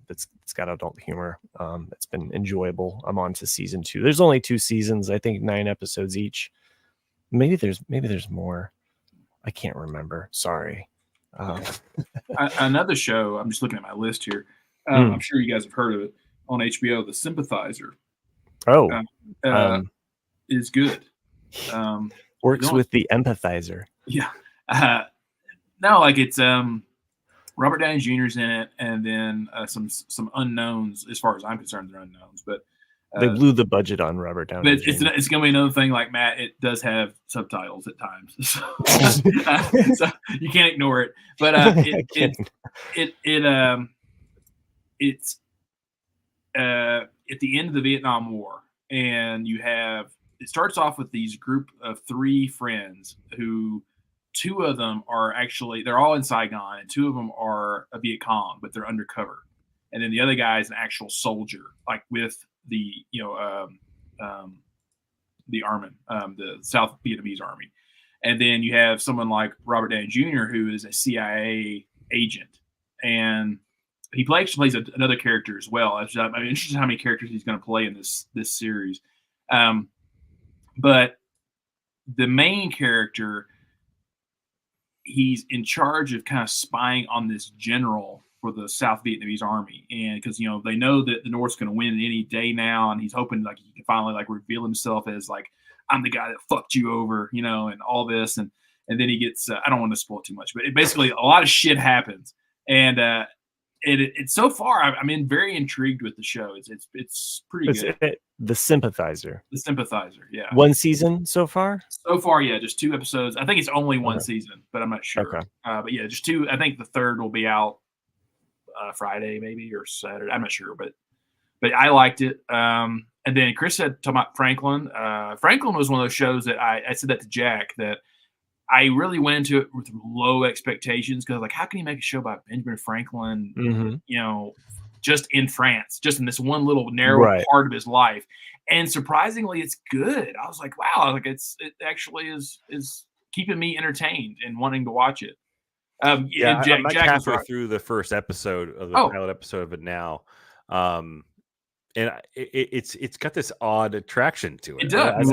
it's got adult humor. It's been enjoyable. I'm on to season 2. There's only 2 seasons, I think 9 episodes each. Maybe there's more. I can't remember. Sorry. Another show, I'm just looking at my list here. I'm sure you guys have heard of it on HBO, The Sympathizer. Oh, is good. Works with the empathizer. Yeah. No, like it's Robert Downey Jr.'s in it, and then some unknowns. As far as I'm concerned, they're unknowns, but they blew the budget on Robert Downey. But it's going to be another thing, like Matt. It does have subtitles at times, so you can't ignore it. But it's at the end of the Vietnam War, and it starts off with these group of 3 friends who 2 of them are they're all in Saigon, and 2 of them are a Viet Cong, but they're undercover, and then the other guy is an actual soldier, like with the army, the South Vietnamese army. And then you have someone like Robert Downey Jr., who is a CIA agent, and he plays another character as well. I'm interested in how many characters he's going to play in this series. But the main character, he's in charge of kind of spying on this general for the South Vietnamese army, and because they know that the North's going to win any day now, and he's hoping like he can finally like reveal himself as like, I'm the guy that fucked you over, and all this, and then he gets I don't want to spoil too much, but basically a lot of shit happens, and it's so far I'm very intrigued with the show. It's pretty good. The Sympathizer. The Sympathizer, yeah. 1 season so far? So far, yeah, just 2 episodes. I think it's only 1 season, but I'm not sure. Okay. But yeah, just 2. I think the 3rd will be out Friday maybe, or Saturday. I'm not sure, but I liked it. And then Chris said, talking about Franklin. Franklin was one of those shows that I said that to Jack, that I really went into it with low expectations, because like, how can you make a show about Benjamin Franklin, just in France, just in this one little narrow part of his life? And surprisingly, it's good. I was like, wow, like it actually is keeping me entertained and wanting to watch it. I'm like halfway through the first episode of the pilot episode of it now, and it's got this odd attraction to it. It does.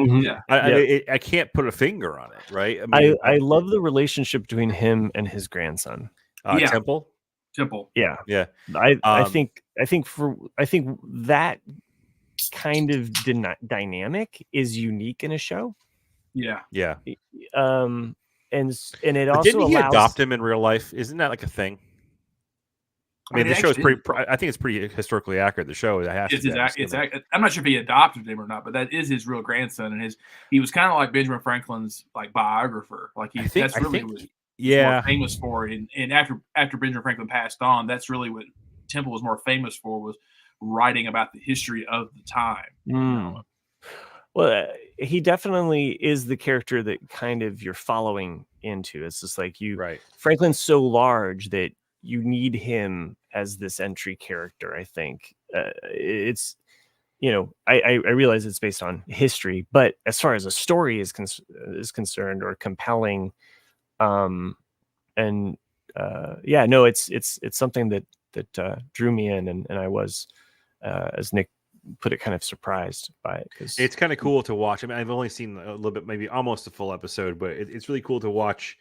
I can't put a finger on it, right? I love the relationship between him and his grandson, Temple. Temple. Yeah. I think that kind of dynamic is unique in a show. Yeah. Yeah. And it But also didn't he allows adopt him in real life? Isn't that like a thing? I mean, it the show is actually pretty. I think it's pretty historically accurate. The show. It has to It's be, his, I'm it's, assuming. I'm not sure if he adopted him or not, but that is his real grandson, and he was kind of like Benjamin Franklin's like biographer. Like that's really what he was more famous for. And after Benjamin Franklin passed on, that's really what Temple was more famous for, was writing about the history of the time. You know? Well, he definitely is the character that kind of you're following into. It's just like Right. Franklin's so large that you need him as this entry character. I think it's, I realize it's based on history, but as far as a story is concerned, or compelling, it's something that drew me in, and I was, as Nick put it, kind of surprised by it, because It's kind of cool to watch. I mean, I've only seen a little bit, maybe almost a full episode, but it's really cool to watch.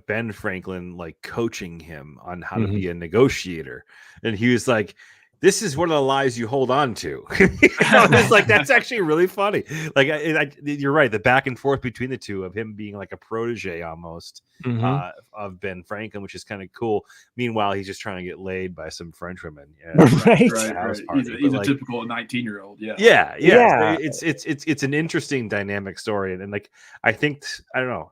Ben Franklin like coaching him on how to be a negotiator, and he was like, "This is one of the lies you hold on to." It's like, that's actually really funny. Like, you're right. The back and forth between the two of him being like a protege almost of Ben Franklin, which is kind of cool. Meanwhile, he's just trying to get laid by some French women. Right. He's a typical 19-year-old. Yeah. It's an interesting dynamic story, and like I think I don't know.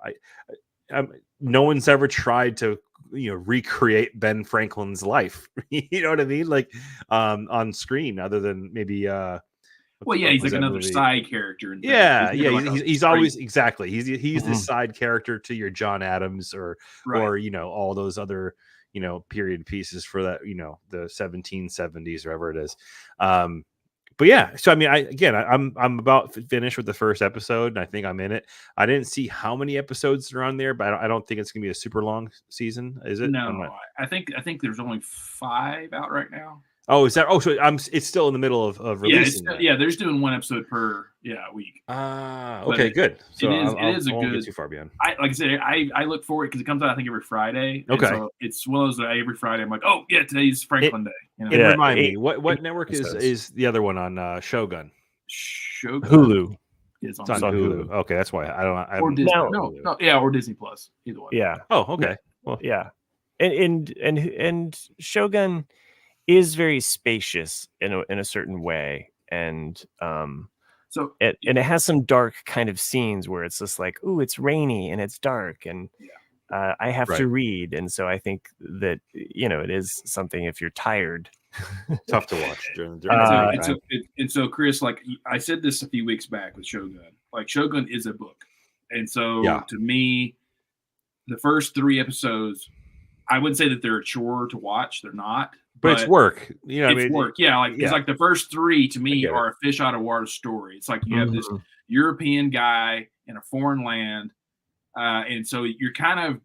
No one's ever tried to recreate Ben Franklin's life. You know what I mean? Like on screen, other than maybe he's like another side character. He's always exactly he's the side character to your John Adams or all those other period pieces for that the 1770s, wherever it is. But yeah, so I mean, I'm about finished with the first episode, and I think I'm in it. I didn't see how many episodes are on there, but I don't think it's gonna be a super long season, is it? No, I think there's only 5 out right now. Oh, is that? Oh, so it's still in the middle of releasing. They're just doing 1 episode per week. Okay, good. So it is I a won't good. get too far beyond. Like I said, I look forward because it comes out I think every Friday. Okay, so it's one of those that every Friday I'm like, oh yeah, today's Franklin Day. Remind me, what network is the other one on? Shogun. Hulu. It's on Hulu. Okay, that's why I don't. Or Disney. Or Disney Plus. Either one. Yeah. Oh, okay. Well, yeah, and Shogun is very spacious in a certain way, and it has some dark kind of scenes where it's just like, ooh, it's rainy and it's dark, and I have to read, and so I think that it is something, if you're tired, tough to watch during and so Chris, like I said this a few weeks back with Shogun, like Shogun is a book, and so to me, the first 3 episodes, I wouldn't say that they're a chore to watch. They're not. But it's work. It's work. Yeah. It's like the first 3 to me are a fish out of water story. It's like you have this European guy in a foreign land. And so you're kind of,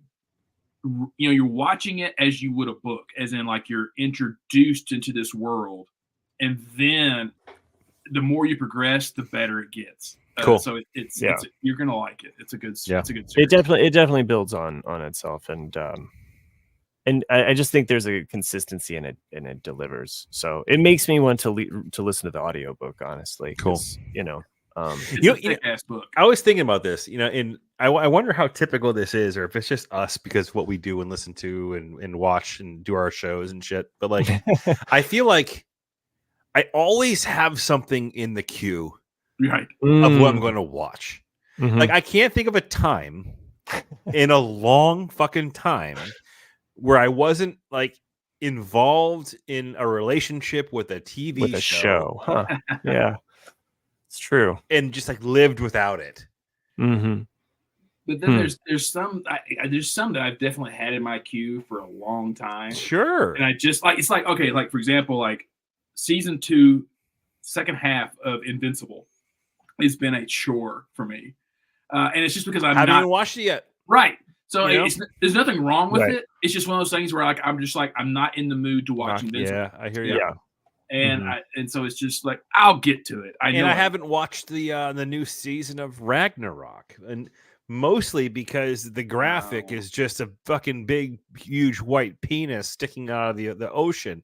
you're watching it as you would a book, as in like you're introduced into this world. And then the more you progress, the better it gets. Cool. So it's you're going to like it. It's a good series. It definitely builds on itself. And I just think there's a consistency in it, and it delivers. So it makes me want to listen to the audiobook, honestly. Cool. It's a thick-ass book. I was thinking about this, and I wonder how typical this is, or if it's just us because what we do and listen to and watch and do our shows and shit. But like, I feel like I always have something in the queue of what I'm going to watch. Like, I can't think of a time in a long fucking time where I wasn't like involved in a relationship with a TV show. Huh. Yeah, it's true. And just like lived without it. But then there's some that I've definitely had in my queue for a long time. Sure. And I just like, it's like, okay, like for example, like season 2, second half of Invincible has been a chore for me. And it's just because I haven't even watched it yet. Right. So there's nothing wrong with it. It's just one of those things where like I'm not in the mood to watch Invincible. Yeah, I hear you. Yeah. And so it's just like I'll get to it. I haven't watched the new season of Ragnarok, and mostly because the graphic is just a fucking big, huge white penis sticking out of the ocean.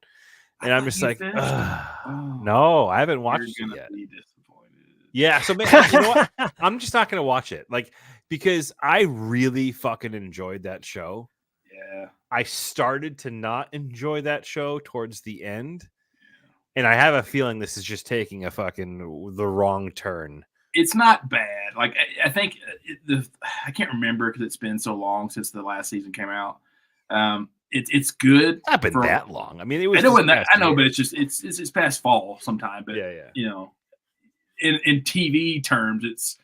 and I'm thought just you like, finished it. "Ugh, Oh, no, I haven't you're watched it gonna yet. be disappointed. Yeah, so you know what? I'm just not gonna watch it, like because I really fucking enjoyed that show. Yeah. I started to not enjoy that show towards the end, and I have a feeling this is just taking a fucking the wrong turn. It's not bad. Like I think I can't remember because it's been so long since the last season came out. It's good. It's not been for- that long. I mean, it I was. know, this past I know, year. but it's past fall sometime. But Yeah. you know, in TV terms, it's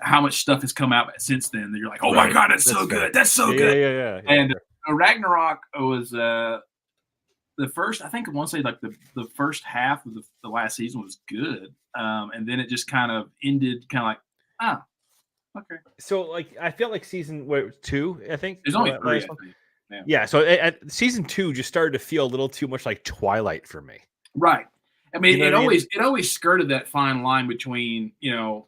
how much stuff has come out since then that you're like, oh my Right. god, that's so That's fair. good. That's so Yeah, good. yeah. And Ragnarok was the first. I think I want to say like the first half of the last season was good, and then it just kind of ended, kind of like okay. So like, I feel like season 2, I think There's only the three. I last one. think. Yeah. Yeah, so season 2 just started to feel a little too much like Twilight for me. Right. I mean, You know what I mean? it always skirted that fine line between,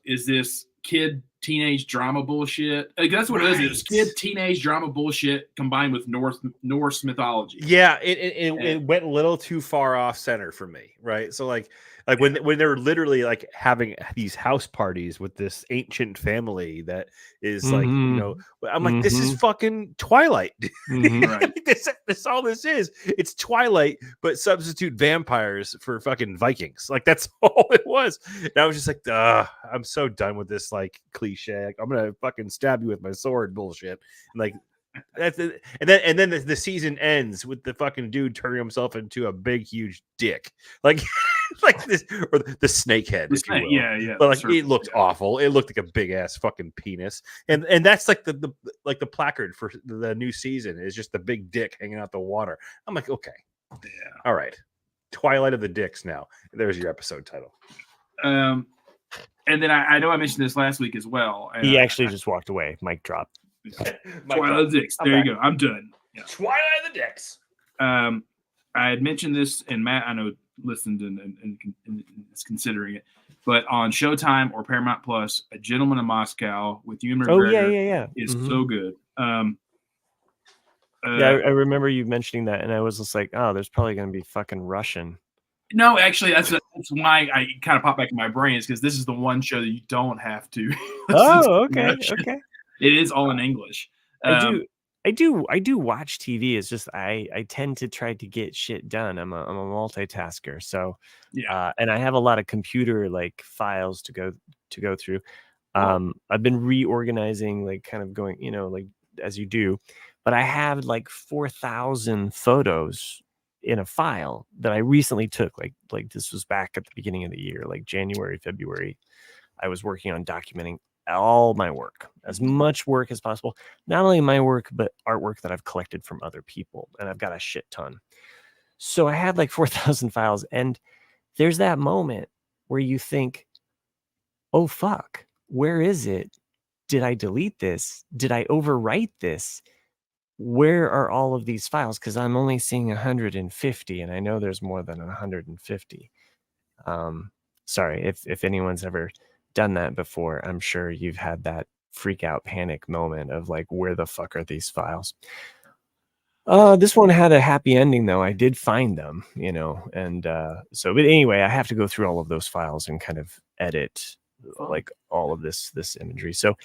is this kid teenage drama bullshit? Like, that's what it is. It's Right. kid teenage drama bullshit combined with Norse mythology. Yeah, it went a little too far off center for me, right? So like when they're literally like having these house parties with this ancient family that is like, I'm like, this is fucking Twilight. Right. This all this is. It's Twilight, but substitute vampires for fucking Vikings. Like that's all it was. And I was just like, I'm so done with this like cliche. Like, I'm gonna fucking stab you with my sword bullshit. And like that's it. And then the season ends with the fucking dude turning himself into a big huge dick, like like this, or the snake head. The if you snake, will. yeah. But like it looked awful. It looked like a big ass fucking penis, and that's like the placard for the new season is just the big dick hanging out the water. I'm like, okay, Yeah. all right, Twilight of the Dicks. Now there's your episode title. And then I know I mentioned this last week as well. And He actually just walked away. Mic drop. Twilight of the Dicks. There you go. I'm done. Yeah. Twilight of the Dicks. I had mentioned this, and Matt, I know, listened and is considering it, but on Showtime or Paramount Plus, A Gentleman in Moscow with Ewan McGregor yeah. is so good. Yeah, I remember you mentioning that, and I was just like, oh, there's probably going to be fucking Russian. No, actually, that's why I kind of popped back in my brain, is because this is the one show that you don't have to. Oh, okay. It is all in English. I do watch TV. It's just I tend to try to get shit done. I'm a multitasker. So and I have a lot of computer like files to go through. I've been reorganizing, like kind of going, like as you do, but I have like 4,000 photos in a file that I recently took. Like this was back at the beginning of the year, like January, February. I was working on documenting all my work, as much work as possible, not only my work, but artwork that I've collected from other people. And I've got a shit ton. So I had like 4,000 files. And there's that moment where you think, oh, fuck, where is it? Did I delete this? Did I overwrite this? Where are all of these files? Because I'm only seeing 150, and I know there's more than 150. Sorry, if anyone's ever done that before, I'm sure you've had that freak out panic moment of like, where the fuck are these files? This one had a happy ending though. I did find them, and but anyway, I have to go through all of those files and kind of edit like all of this imagery. So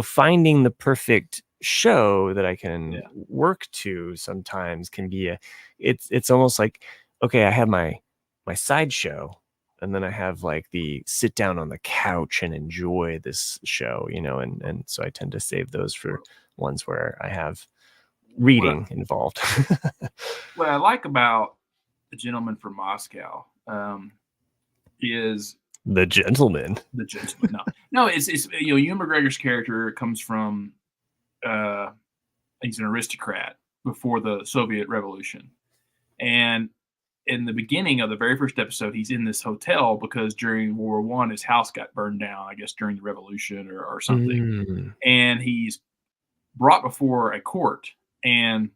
finding the perfect show that I can work to sometimes can be it's almost like, okay, I have my sideshow, and then I have like the sit down on the couch and enjoy this show, and so I tend to save those for ones where I have reading involved. What I like about The Gentleman from Moscow is The Gentleman. No, it's Ewan McGregor's character comes from he's an aristocrat before the Soviet Revolution, and in the beginning of the very first episode, he's in this hotel because during World War I, his house got burned down, I guess during the revolution or something. And he's brought before a court and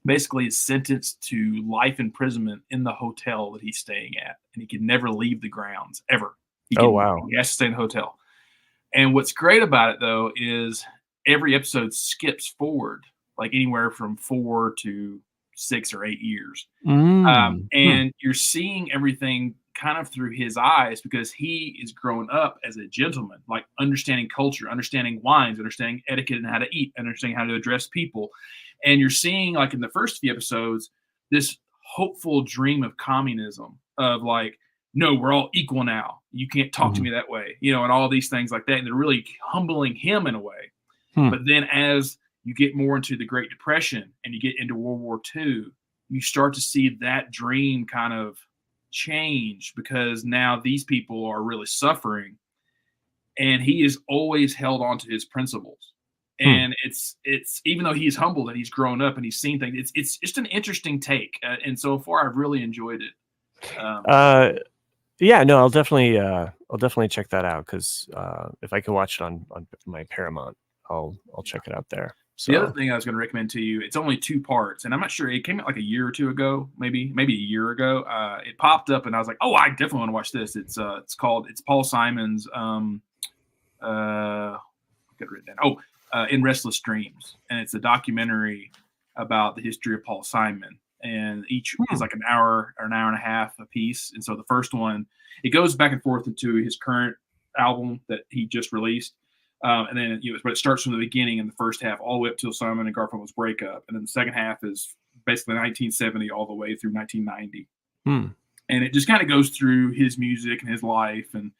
basically is sentenced to life imprisonment in the hotel that he's staying at. And he can never leave the grounds, ever. Wow. He has to stay in the hotel. And what's great about it, though, is every episode skips forward, like anywhere from 4 to 6 or 8 years. Mm. And you're seeing everything kind of through his eyes because he is growing up as a gentleman, like understanding culture, understanding wines, understanding etiquette and how to eat, understanding how to address people. And you're seeing, like in the first few episodes, this hopeful dream of communism of like, no, we're all equal now. You can't talk to me that way, you know, and all these things like that. And they're really humbling him in a way. But then as you get more into the Great Depression and you get into World War II, you start to see that dream kind of change because now these people are really suffering. And he has always held on to his principles. And it's even though he's humbled and he's grown up and he's seen things, it's just an interesting take. And so far, I've really enjoyed it. Yeah, no, I'll definitely check that out because if I can watch it on my Paramount, I'll check it out there. So The other thing I was going to recommend to you, it's only 2 parts, and I'm not sure, it came out like a year or 2 ago, maybe a year ago. It popped up, and I was like, oh, I definitely want to watch this. It's Paul Simon's I've got it written down. In Restless Dreams, and it's a documentary about the history of Paul Simon. And each is like an hour or an hour and a half a piece. And so the first one, it goes back and forth into his current album that he just released. And then, but it starts from the beginning in the first half all the way up till Simon and Garfunkel's breakup. And then the second half is basically 1970 all the way through 1990. And it just kind of goes through his music and his life. And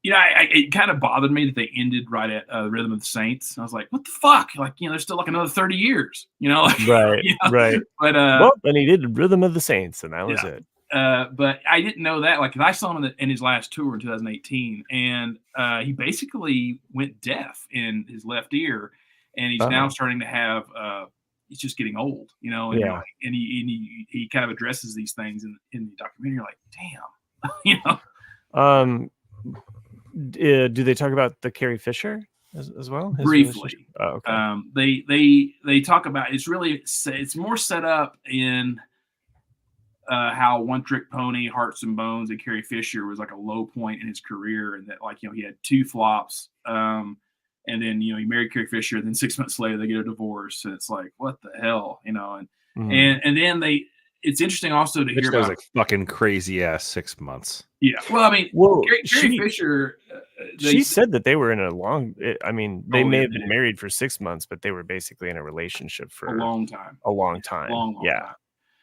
it kind of bothered me that they ended right at Rhythm of the Saints. I was like, what the fuck? Like, there's still like another 30 years, like, right. Right. But, and he did Rhythm of the Saints and that was it. But I didn't know that. Like, 'cause I saw him in his last tour in 2018, and he basically went deaf in his left ear, and he's now starting to have. He's just getting old, and, and he kind of addresses these things in the documentary. You're like, damn, Do they talk about the Carrie Fisher as well? Briefly. Oh, okay. They talk about it's more set up in. How One Trick Pony, Hearts and Bones, and Carrie Fisher was like a low point in his career, and that he had 2 flops, and then he married Carrie Fisher, and then 6 months later they get a divorce, and it's like, what the hell, and then it's interesting also to hear about like fucking crazy ass 6 months. Yeah, well, I mean, Carrie Fisher, she said that they were in a long. I mean, they may have been married for 6 months, but they were basically in a relationship for a long time. Long time.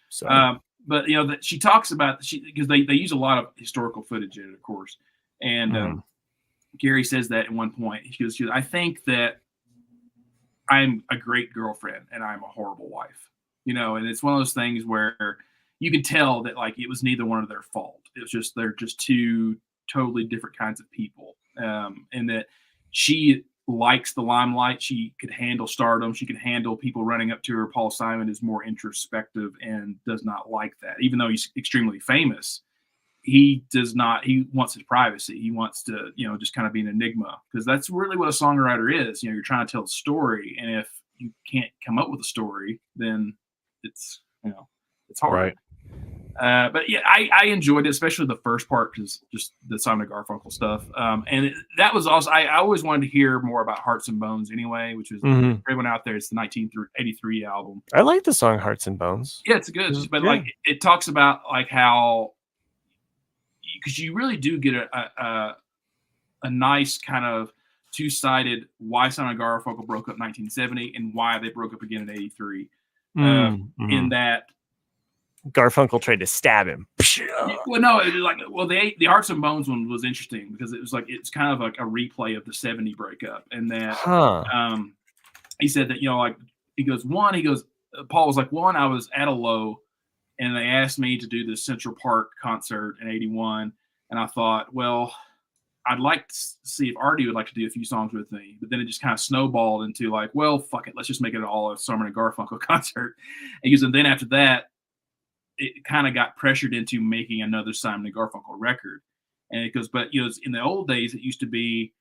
So. But that she talks about because they use a lot of historical footage in it, of course. And Gary says that at one point. She goes, I think that I'm a great girlfriend and I'm a horrible wife. And it's one of those things where you can tell that like it was neither one of their fault. It's just they're just 2 totally different kinds of people. And that she likes the limelight. She could handle stardom. She could handle people running up to her. Paul Simon is more introspective and does not like that. Even though he's extremely famous, he does not. He wants his privacy. He wants to, just kind of be an enigma, because that's really what a songwriter is. You're trying to tell a story, and if you can't come up with a story, then it's it's hard. Right. But yeah, I enjoyed it, especially the first part, because just the Simon & Garfunkel stuff. And that was also, I always wanted to hear more about Hearts and Bones anyway, which is everyone out there. It's the 1983 album. I like the song Hearts and Bones. Yeah, it's good. But like it talks about like how, because you really do get a nice kind of 2-sided why Simon & Garfunkel broke up in 1970 and why they broke up again in 83. In that Garfunkel tried to stab him. Well, no, the Hearts and Bones one was interesting because it was like it's kind of like a replay of the 70 breakup, and that he said that Paul was like, I was at a low, and they asked me to do the Central Park concert in '81, and I thought, well, I'd like to see if Artie would like to do a few songs with me, but then it just kind of snowballed into like, well, fuck it, let's just make it all a Simon & Garfunkel concert. And then after that, it kind of got pressured into making another Simon & Garfunkel record. And it goes, but in the old days, it used to be,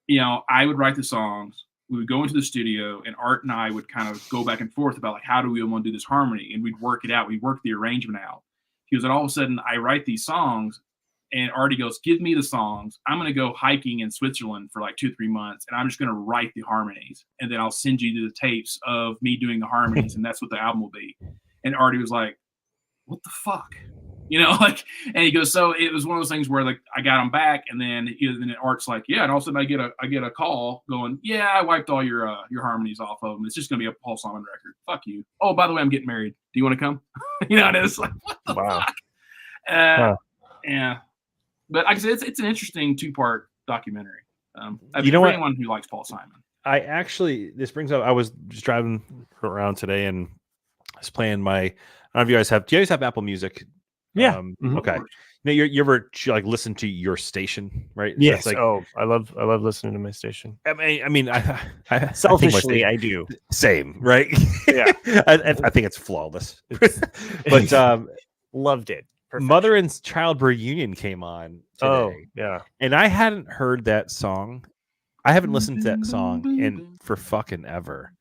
I would write the songs, we would go into the studio, and Art and I would kind of go back and forth about like, how do we want to do this harmony? And we'd work it out. We'd work the arrangement out. He goes, and all of a sudden I write these songs And Artie goes, give me the songs. I'm going to go hiking in Switzerland for like 2-3 months, and I'm just going to write the harmonies. And then I'll send you the tapes of me doing the harmonies, and that's what the album will be. And Artie was like, what the fuck? Like, and he goes, so it was one of those things where like I got him back, and then Art's like, yeah, and all of a sudden I get a call going, yeah, I wiped all your harmonies off of them. It's just going to be a Paul Simon record. Fuck you. Oh, by the way, I'm getting married. Do you want to come? And it's like, what the fuck? Yeah. But like I said, it's an interesting 2-part documentary. For anyone who likes Paul Simon. This brings up, I was just driving around today and I was playing I don't know if you guys do you guys have Apple Music? Yeah. Okay. You ever like listen to your station, right? Yes. Like, I love listening to my station. I mean, I selfishly I do. Same, right? Yeah. I think it's flawless. But loved it. Perfection. Mother and Child Reunion came on today. Oh, yeah. And I hadn't heard that song. I haven't listened to that song for fucking ever.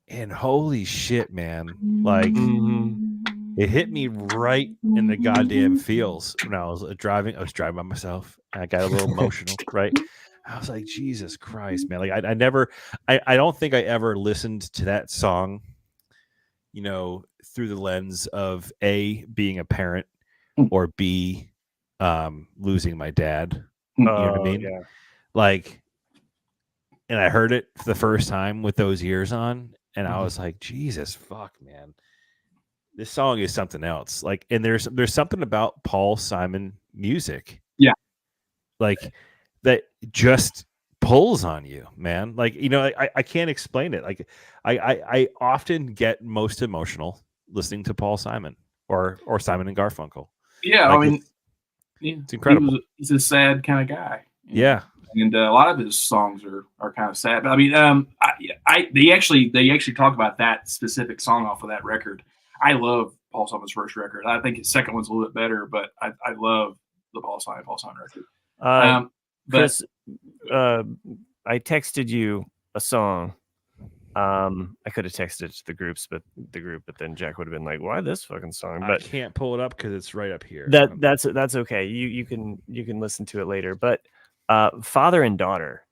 And holy shit, man. Like, it hit me right in the goddamn feels when I was driving. I was driving by myself. And I got a little emotional, right? I was like, Jesus Christ, man. Like, I don't think I ever listened to that song, through the lens of A, being a parent, or B, losing my dad. You know what I mean? Yeah. Like, and I heard it for the first time with those ears on, and I was like, Jesus fuck, man. This song is something else. Like, and there's something about Paul Simon music. Yeah. Like, that just pulls on you, man. Like, I can't explain it. Like, I often get most emotional listening to Paul Simon or Simon and Garfunkel. Yeah, like, I mean, it's incredible. He's a sad kind of guy. Yeah, and a lot of his songs are kind of sad. But I mean, they actually talk about that specific song off of that record. I love Paul Simon's first record. I think his second one's a little bit better, but I love the Paul Simon record. Chris, I texted you a song. I could have texted it to the group, but then Jack would have been like, "Why this fucking song?" But I can't pull it up because it's right up here. That's okay. You can listen to it later. But Father and Daughter,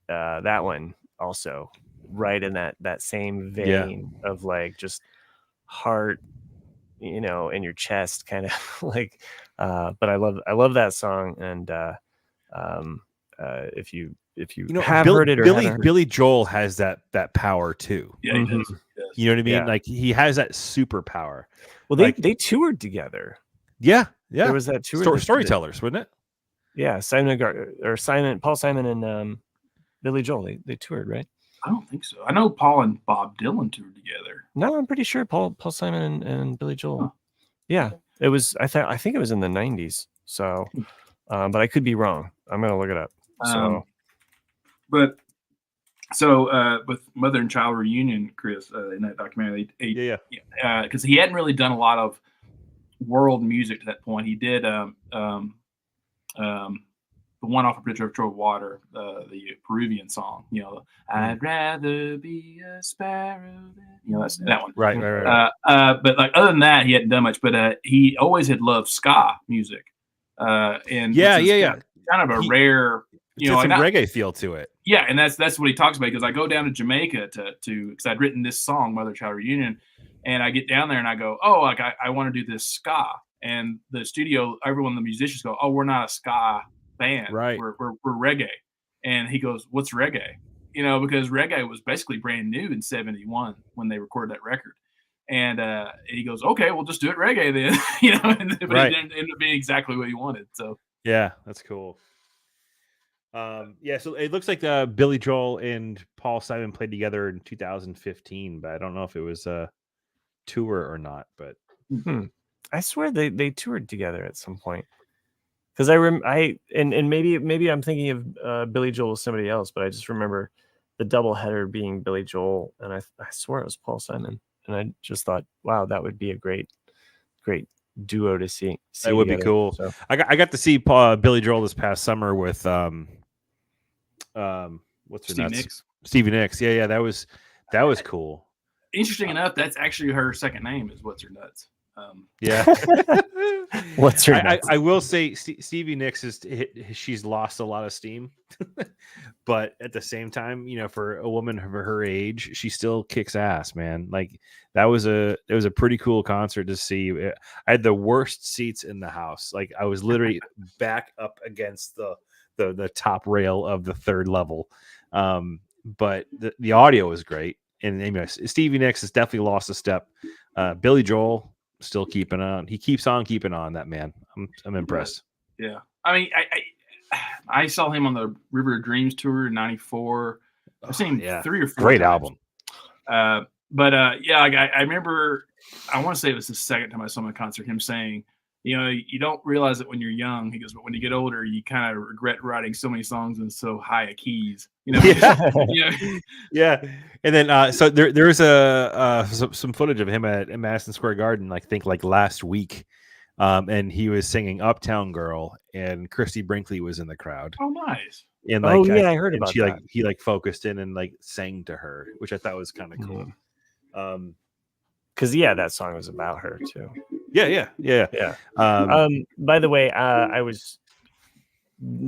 that one also right in that same vein of like just heart, in your chest, kind of like. But I love that song, and if you have heard it or Billy Joel has that power too. Yeah, he does. You know what I mean? Yeah. Like, he has that superpower. Well, they toured together. Yeah. There was that tour. Storytellers, wasn't it? Yeah, Paul Simon and Billy Joel. They toured, right? I don't think so. I know Paul and Bob Dylan toured together. No, I'm pretty sure Paul Simon and Billy Joel. Huh. Yeah, it was. I think it was in the 90s. So, but I could be wrong. I'm gonna look it up. With Mother and Child Reunion, Chris, in that documentary, because he hadn't really done a lot of world music to that point. He did the one off of Bridge Over Troubled Water, the Peruvian song. I'd rather be a sparrow than, that's that one. Right. But like other than that, he hadn't done much. But he always had loved ska music. And kind of a rare. Some reggae feel to it. Yeah, and that's what he talks about, because I go down to Jamaica to because I'd written this song, Mother Child Reunion, and I get down there and I go, oh, like I want to do this ska, and the studio, everyone, the musicians go, oh, we're not a ska band, right? We're reggae, and he goes, what's reggae? Because reggae was basically brand new in '71 when they recorded that record, and he goes, okay, we'll just do it reggae then, but right. It didn't end up being exactly what he wanted. So yeah, that's cool. So it looks like Billy Joel and Paul Simon played together in 2015, but I don't know if it was a tour or not. But I swear they toured together at some point, because and maybe I'm thinking of Billy Joel with somebody else, but I just remember the double header being Billy Joel, and I swear it was Paul Simon, and I just thought, wow, that would be a great duo to see. It would be cool. So I got to see Billy Joel this past summer with what's her nuts? Stevie Nicks. Yeah, that was cool. Interesting enough, that's actually her second name is What's Her Nuts. Yeah. What's her I, next? I will say Stevie Nicks she's lost a lot of steam, but at the same time, you know, for a woman of her age, she still kicks ass, man. Like it was a pretty cool concert to see. I had the worst seats in the house. Like I was literally back up against the top rail of the third level. But the audio was great. And anyway, Stevie Nicks has definitely lost a step. Billy Joel still keeping on. He keeps on keeping on. That man, I'm impressed. Yeah, I mean, I saw him on the River of Dreams tour in '94. I've seen him 3 or 4 great times. album. Yeah, like I remember. I want to say it was the second time I saw him at a concert. Him saying, you know, you don't realize it when you're young. He goes, but when you get older, you kind of regret writing so many songs in so high a keys. You know, Yeah. And then so there's some footage of him at Madison Square Garden, I think like last week. And he was singing Uptown Girl, and Christy Brinkley was in the crowd. Oh, nice. And like, I heard about that. He like focused in and like sang to her, which I thought was kind of cool. Because that song was about her too. Yeah. By the way, I was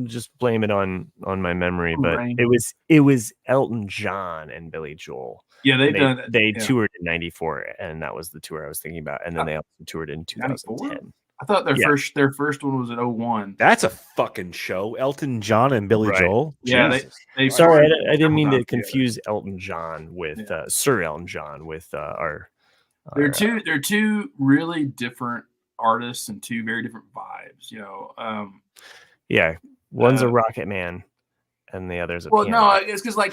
just blame it on my memory, but it was Elton John and Billy Joel. Yeah, they toured in '94, and that was the tour I was thinking about. And then they also toured in 2010. I thought their first one was in '01. That's a fucking show. Elton John and Billy Joel. Yeah, they sorry, I didn't mean to confuse Elton John with Sir Elton John with our. They're two really different artists and two very different vibes. You know. One's a Rocket Man, and the other's a. Well, piano. no, it's because like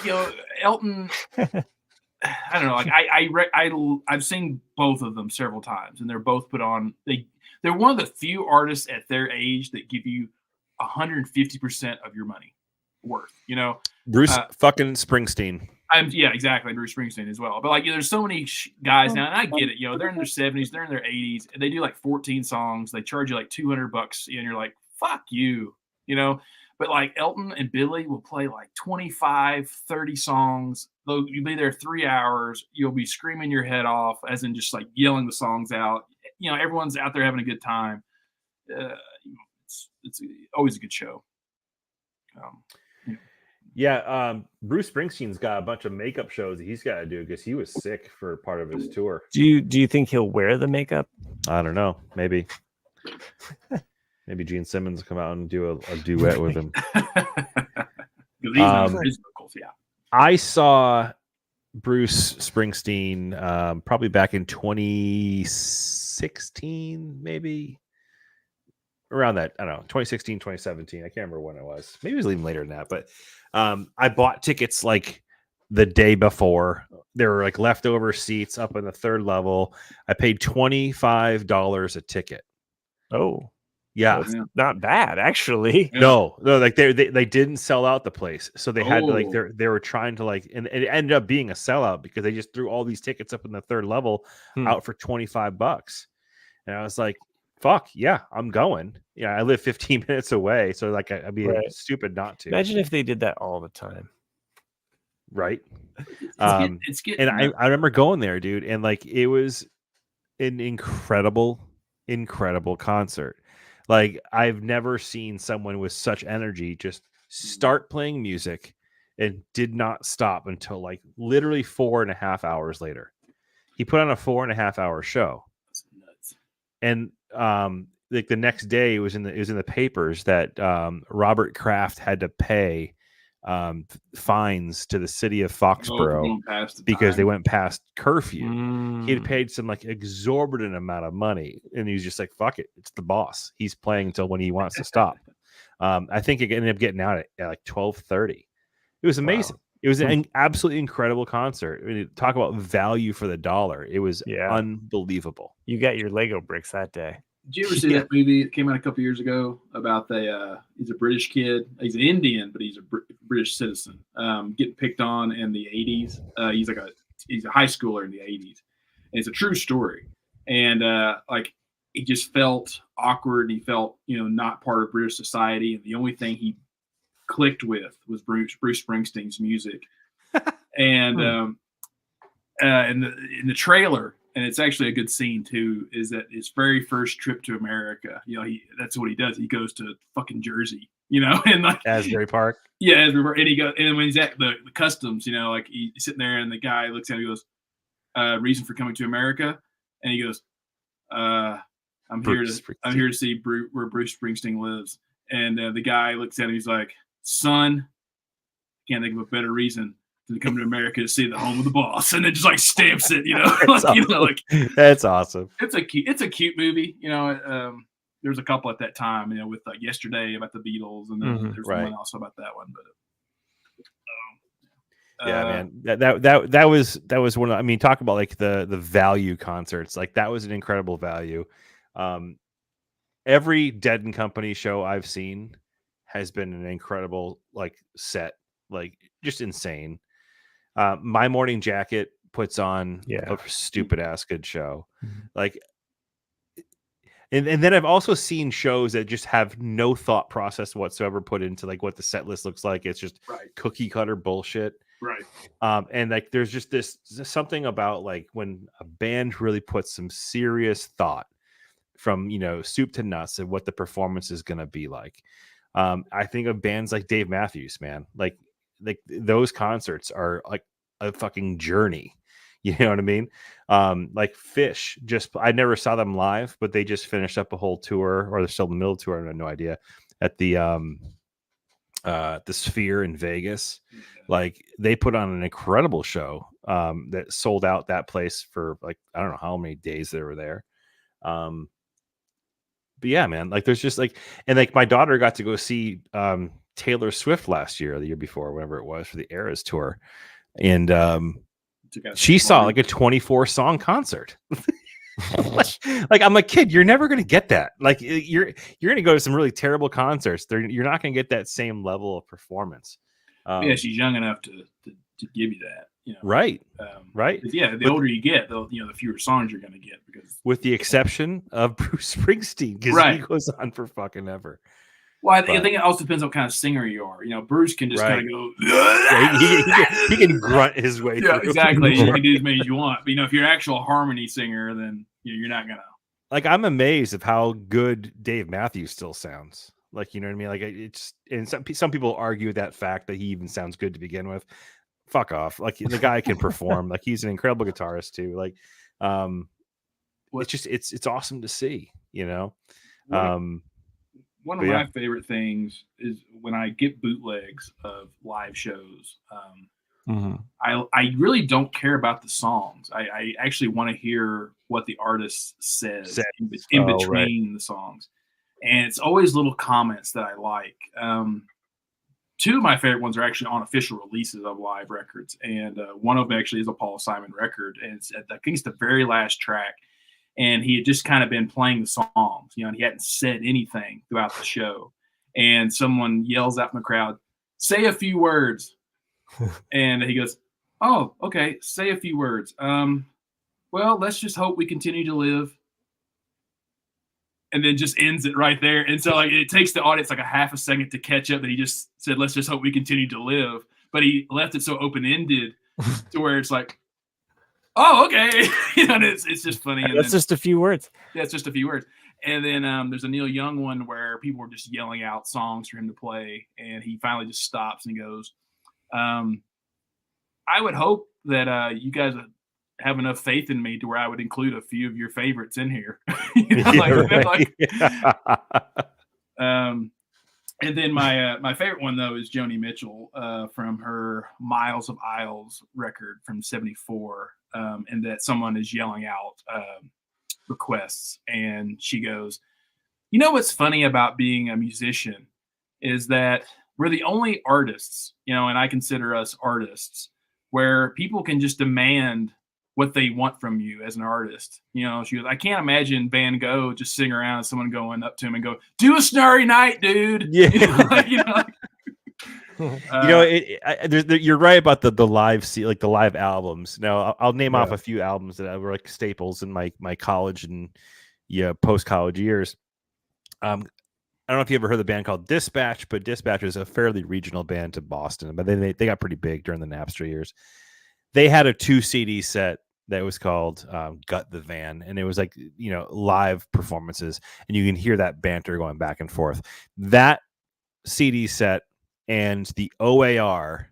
Elton. I don't know. Like I've seen both of them several times, and they're both put on. They're one of the few artists at their age that give you 150% of your money worth. You know, Bruce fucking Springsteen. Exactly, Bruce Springsteen as well. But like, there's so many guys now, and I get it. You know, they're in their 70s, they're in their 80s, and they do like 14 songs. They charge you like $200, and you're like, fuck you. You know. But like Elton and Billy will play like 25, 30 songs. Though you'll be there 3 hours, you'll be screaming your head off, as in just like yelling the songs out. You know, everyone's out there having a good time. It's always a good show. Bruce Springsteen's got a bunch of makeup shows that he's got to do because he was sick for part of his tour. Do you think he'll wear the makeup? I don't know. Maybe. Maybe Gene Simmons will come out and do a duet with him. I saw Bruce Springsteen probably back in 2016, maybe around that. I don't know, 2016, 2017. I can't remember when it was. Maybe it was even later than that. But I bought tickets like the day before. There were like leftover seats up in the third level. I paid $25 a ticket. Oh. Yeah, that's not bad actually. No, like they didn't sell out the place, so they had to like they were trying to like, and it ended up being a sellout because they just threw all these tickets up in the third level out for $25, and I was like, "Fuck yeah, I'm going." Yeah, I live 15 minutes away, so like I'd be stupid not to. Imagine if they did that all the time, right? It's getting, and I remember going there, dude, and like it was an incredible concert. Like I've never seen someone with such energy just start playing music and did not stop until like literally 4.5 hours later. He put on a 4.5 hour show. That's nuts. And like the next day it was in the papers that Robert Kraft had to pay fines to the city of Foxborough because they went past curfew. He had paid some like exorbitant amount of money, and he was just like, "Fuck it, it's the boss. He's playing until when he wants to stop." I think it ended up getting out at like 12:30. It was amazing. Wow. It was an absolutely incredible concert. I mean, talk about value for the dollar. It was unbelievable. You got your Lego bricks that day. Did you ever see that movie? It came out a couple years ago about he's a British kid. He's an Indian, but he's a British citizen. Getting picked on in the 80s. He's a high schooler in the 80s. And it's a true story. And like he just felt awkward. And he felt not part of British society. And the only thing he clicked with was Bruce Springsteen's music. And in the trailer, and it's actually a good scene too, is that his very first trip to America, that's what he does. He goes to fucking Jersey, and like Asbury Park. yeah, and he goes, and when he's at the customs, like he's sitting there, and the guy looks at him, he goes, reason for coming to America, and he goes, I'm here to see where Bruce Springsteen lives, and the guy looks at him, he's like, son, can't think of a better reason to come to America to see the home of the boss, and then just like stamps it, That's awesome. It's a cute movie, there's a couple at that time, with like Yesterday about the Beatles, and then there's one also about that one, but yeah, man, that was one of, I mean, talk about like the value concerts, like that was an incredible value. Every Dead and Company show I've seen has been an incredible like set, like just insane. My Morning Jacket puts on a stupid ass good show. Like, and then I've also seen shows that just have no thought process whatsoever put into like what the set list looks like. It's just cookie cutter bullshit. Right. And like there's just something about like when a band really puts some serious thought from soup to nuts of what the performance is going to be like. I think of bands like Dave Matthews, man. Like those concerts are like a fucking journey. You know what I mean? Like Fish, I never saw them live, but they just finished up a whole tour, or they're still in the middle of the tour. I have no idea. At the Sphere in Vegas, like they put on an incredible show that sold out that place for like I don't know how many days they were there. But yeah, man, like there's just like, and like my daughter got to go see Taylor Swift last year, or the year before, whatever it was, for the Eras tour, and she saw like a 24 song concert. like I'm like, kid, you're never gonna get that. Like you're gonna go to some really terrible concerts. You're not gonna get that same level of performance. Yeah, she's young enough to give you that. Right. Right. Yeah, the older you get, the fewer songs you're gonna get, because with the exception of Bruce Springsteen, because he goes on for fucking ever. Well, I think it also depends on what kind of singer you are. Bruce can just kind of go. He can grunt his way through. Yeah, exactly. You can do as many as you want. But if you're an actual harmony singer, then you're not gonna. Like, I'm amazed of how good Dave Matthews still sounds. Like, you know what I mean? Like, it's, and some people argue that fact that he even sounds good to begin with. Fuck off. Like, the guy can perform. Like, he's an incredible guitarist too. Like, it's awesome to see. One of my favorite things is when I get bootlegs of live shows. I really don't care about the songs. I actually want to hear what the artist says in between the songs. And it's always little comments that I like. Two of my favorite ones are actually on official releases of live records. And one of them actually is a Paul Simon record. And I think it's the very last track. And he had just kind of been playing the songs, and he hadn't said anything throughout the show. And someone yells out from the crowd, "Say a few words." And he goes, "Oh, okay, say a few words. Well, let's just hope we continue to live." And then just ends it right there. And so like it takes the audience like a half a second to catch up that he just said, "Let's just hope we continue to live." But he left it so open-ended to where it's like, oh, okay. And it's just funny. And that's just a few words. Yeah, it's just a few words. And then there's a Neil Young one where people were just yelling out songs for him to play, and he finally just stops and he goes, I would hope that you guys have enough faith in me to where I would include a few of your favorites in here. And then my favorite one, though, is Joni Mitchell from her Miles of Isles record from '74, and that someone is yelling out requests. And she goes, what's funny about being a musician is that we're the only artists, and I consider us artists, where people can just demand what they want from you as an artist. She goes, I can't imagine Van Gogh just sitting around and someone going up to him and go, "Do a Starry Night, dude." Yeah. You're right about the live like the live albums. Now I'll name off a few albums that were like staples in my college and post college years. I don't know if you ever heard the band called Dispatch, but Dispatch is a fairly regional band to Boston, but they got pretty big during the Napster years. They had a 2 CD set that was called Gut the Van, and it was like, live performances, and you can hear that banter going back and forth. That CD set and the OAR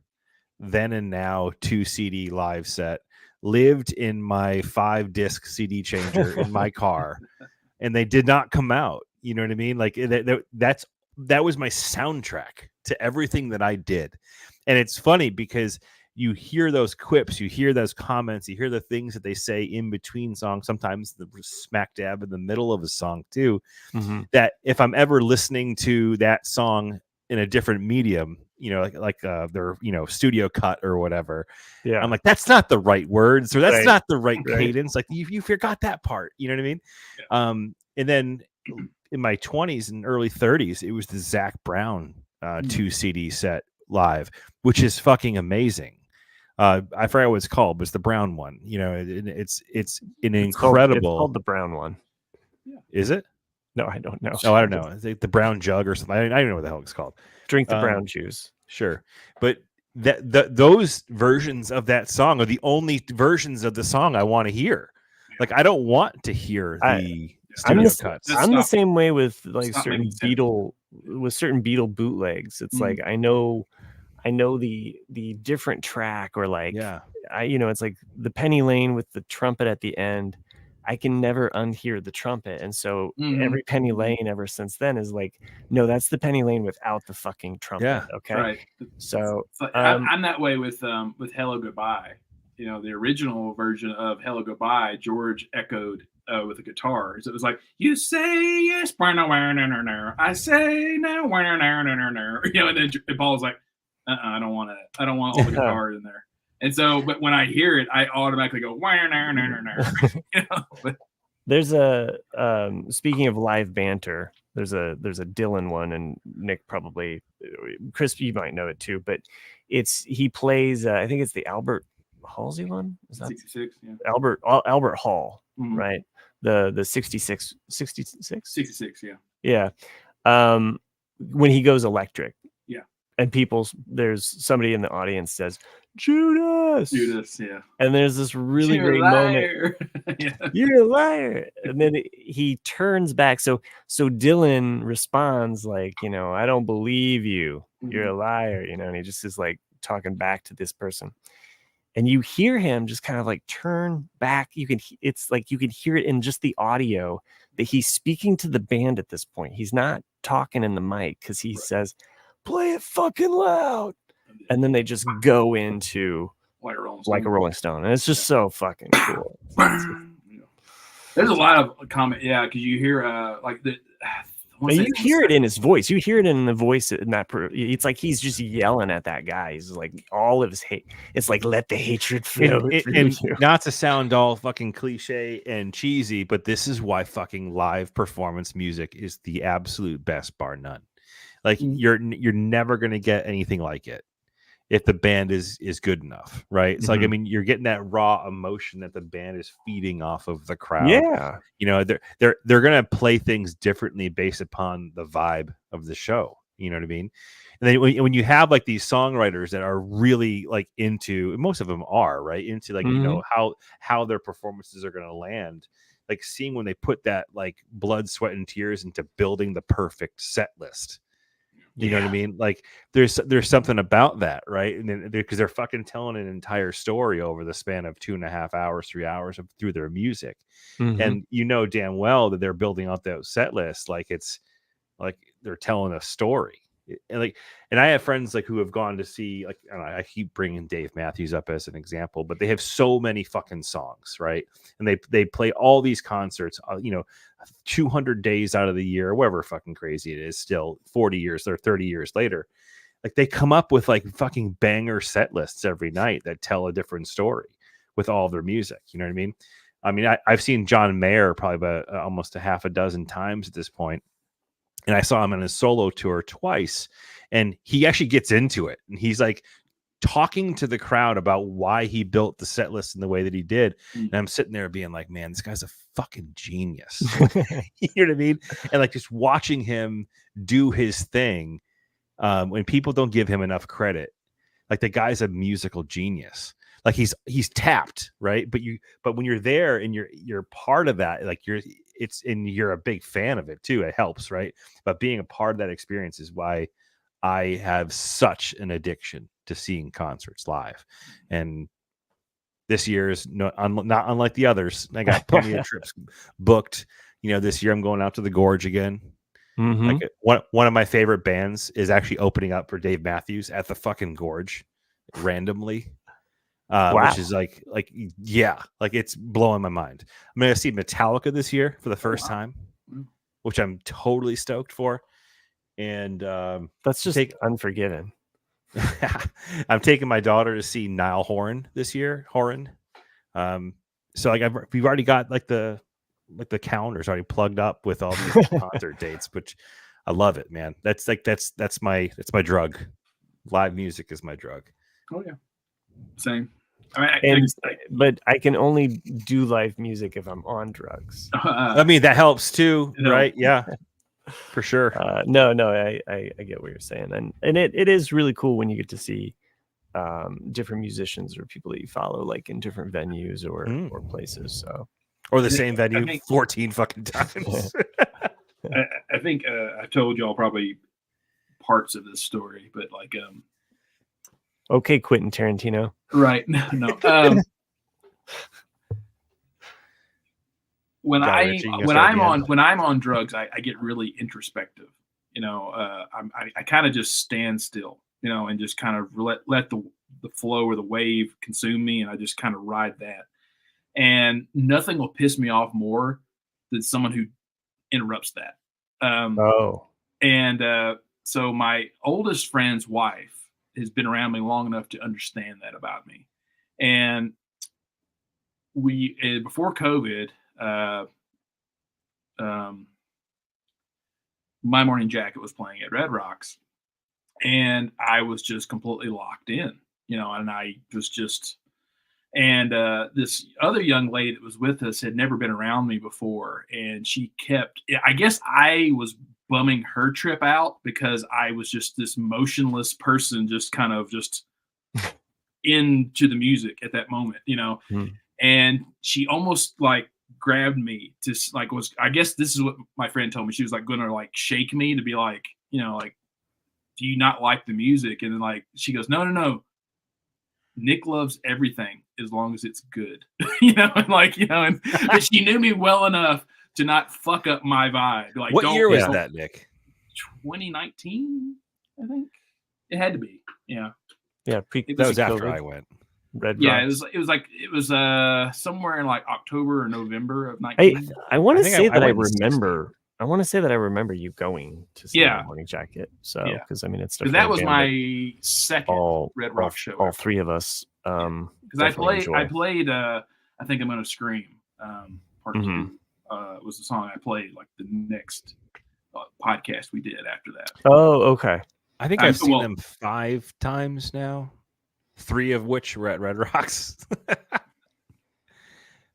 Then and Now 2 CD live set lived in my 5-disc CD changer in my car, and they did not come out. You know what I mean? Like that was my soundtrack to everything that I did. And it's funny because you hear those quips, you hear those comments, you hear the things that they say in between songs, sometimes the smack dab in the middle of a song too, that if I'm ever listening to that song in a different medium, like their, studio cut or whatever, I'm like, that's not the right words, or that's not the right cadence. Like you forgot that part. You know what I mean? Yeah. And then in my 20s and early 30s, it was the Zac Brown 2 CD set live, which is fucking amazing. I forgot what it's called, but it's the brown one. It's an incredible. It's called the brown one. Yeah. Is it? No, I don't know. Oh, I don't know. It's like the brown jug or something. I don't know what the hell it's called. Drink the brown juice. Sure, but those versions of that song are the only versions of the song I want to hear. Like, I don't want to hear the studio cuts. I'm the same way with like certain Beatle bootlegs. It's like I know the different track, or like it's like the Penny Lane with the trumpet at the end. I can never unhear the trumpet, and so every Penny Lane ever since then is like, no, that's the Penny Lane without the fucking trumpet. Yeah, okay. Right. So like, I'm that way with Hello Goodbye. The original version of Hello Goodbye, George echoed with a guitar. So it was like, you say yes, I say no, and then Paul's like, I don't want all the guitars in there. And so, but when I hear it, I automatically go, There's a speaking of live banter, there's a Dylan one, and Nick probably, Chris, you might know it too, but he plays I think it's the Albert Halsey one. Is that 66? Yeah. Albert Hall, right? The 66. Yeah. Yeah. When he goes electric. Yeah. And there's somebody in the audience says, Judas, yeah. And there's this really great moment. Yeah. You're a liar. And then he turns back. So Dylan responds like, I don't believe you. You're a liar, and he just is like talking back to this person. And you hear him just kind of like turn back. It's like you can hear it in just the audio that he's speaking to the band at this point. He's not talking in the mic because he says, play it fucking loud. And then they just go into like a Rolling Stone. And it's just so fucking cool. There's a lot of comment. Yeah. Cause you hear like the, you hear it in his voice. You hear it in the voice in that. It's like he's just yelling at that guy. He's like all of his hate. It's like, let the hatred flow. And not to sound all fucking cliche and cheesy, but this is why fucking live performance music is the absolute best, bar none. Like you're never gonna get anything like it if the band is good enough, right? It's like, I mean, you're getting that raw emotion that the band is feeding off of the crowd. Yeah, they're gonna play things differently based upon the vibe of the show. You know what I mean? And then when you have like these songwriters that are really like into, most of them are right into like how their performances are gonna land. Like seeing when they put that like blood, sweat, and tears into building the perfect set list. You know what I mean? Like there's something about that, right? And then because they're fucking telling an entire story over the span of 2.5 hours, 3 hours through their music. And damn well that they're building out those set lists like it's like they're telling a story. And I have friends like who have gone to see, like, I keep bringing Dave Matthews up as an example, but they have so many fucking songs, right? And they play all these concerts, 200 days out of the year, whatever fucking crazy it is, still 40 years or 30 years later. Like they come up with like fucking banger set lists every night that tell a different story with all of their music. You know what I mean? I mean, I've seen John Mayer probably about almost a half a dozen times at this point. And I saw him on his solo tour twice, and he actually gets into it. And he's like talking to the crowd about why he built the set list in the way that he did. And I'm sitting there being like, man, this guy's a fucking genius. You know what I mean? And like just watching him do his thing when people don't give him enough credit. Like the guy's a musical genius. like he's tapped, right? But when you're there and you're part of that, like you're a big fan of it too. It helps, right? But being a part of that experience is why I have such an addiction to seeing concerts live. And this year is not unlike the others. I got plenty of trips booked. This year I'm going out to the Gorge again. Mhm. Like one of my favorite bands is actually opening up for Dave Matthews at the fucking Gorge randomly. Wow. Which is like it's blowing my mind. I'm going to see Metallica this year for the first time, which I'm totally stoked for. And That's just Unforgiven. I'm taking my daughter to see Niall Horan this year. So we've already got like the calendars already plugged up with all these concert dates, which I love it, man. That's my drug. Live music is my drug. Oh yeah, same. I mean, but I can only do live music if I'm on drugs. I mean, that helps too, right? Yeah, for sure. No, I get what you're saying, and it is really cool when you get to see different musicians or people that you follow, like in different venues or places. So, or the same venue 14 fucking times. I think I told y'all probably parts of this story, but like, okay, Quentin Tarantino. Right? No. When I'm on drugs, I get really introspective. I kind of just stand still, and just kind of let the flow or the wave consume me, and I just kind of ride that. And nothing will piss me off more than someone who interrupts that. So my oldest friend's wife has been around me long enough to understand that about me. And we, before COVID, My Morning Jacket was playing at Red Rocks, and I was just completely locked in, and I was just, and this other young lady that was with us had never been around me before, and she kept, I guess I was bumming her trip out because I was just this motionless person, just kind of just into the music at that moment, and she almost like grabbed me to like, I guess this is what my friend told me. She was like going to like shake me to be like, like, do you not like the music? And then like, she goes, no. Nick loves everything as long as it's good, and but she knew me well enough to not fuck up my vibe. Like, what year was that, Nick? 2019, I think it had to be. Yeah. Yeah. That was after I went. Red Rocks. It was somewhere in like October or November of 19. I want to say that I remember. I want to say that I remember you going to see My Morning Jacket. So, because I mean, it's because that was my second Red Rock show. All three of us. Because I played. I think I'm gonna scream. Part 2 was the song I played like the next podcast we did after that. Oh, okay. I think I've seen them 5 times now. 3 of which were at Red Rocks.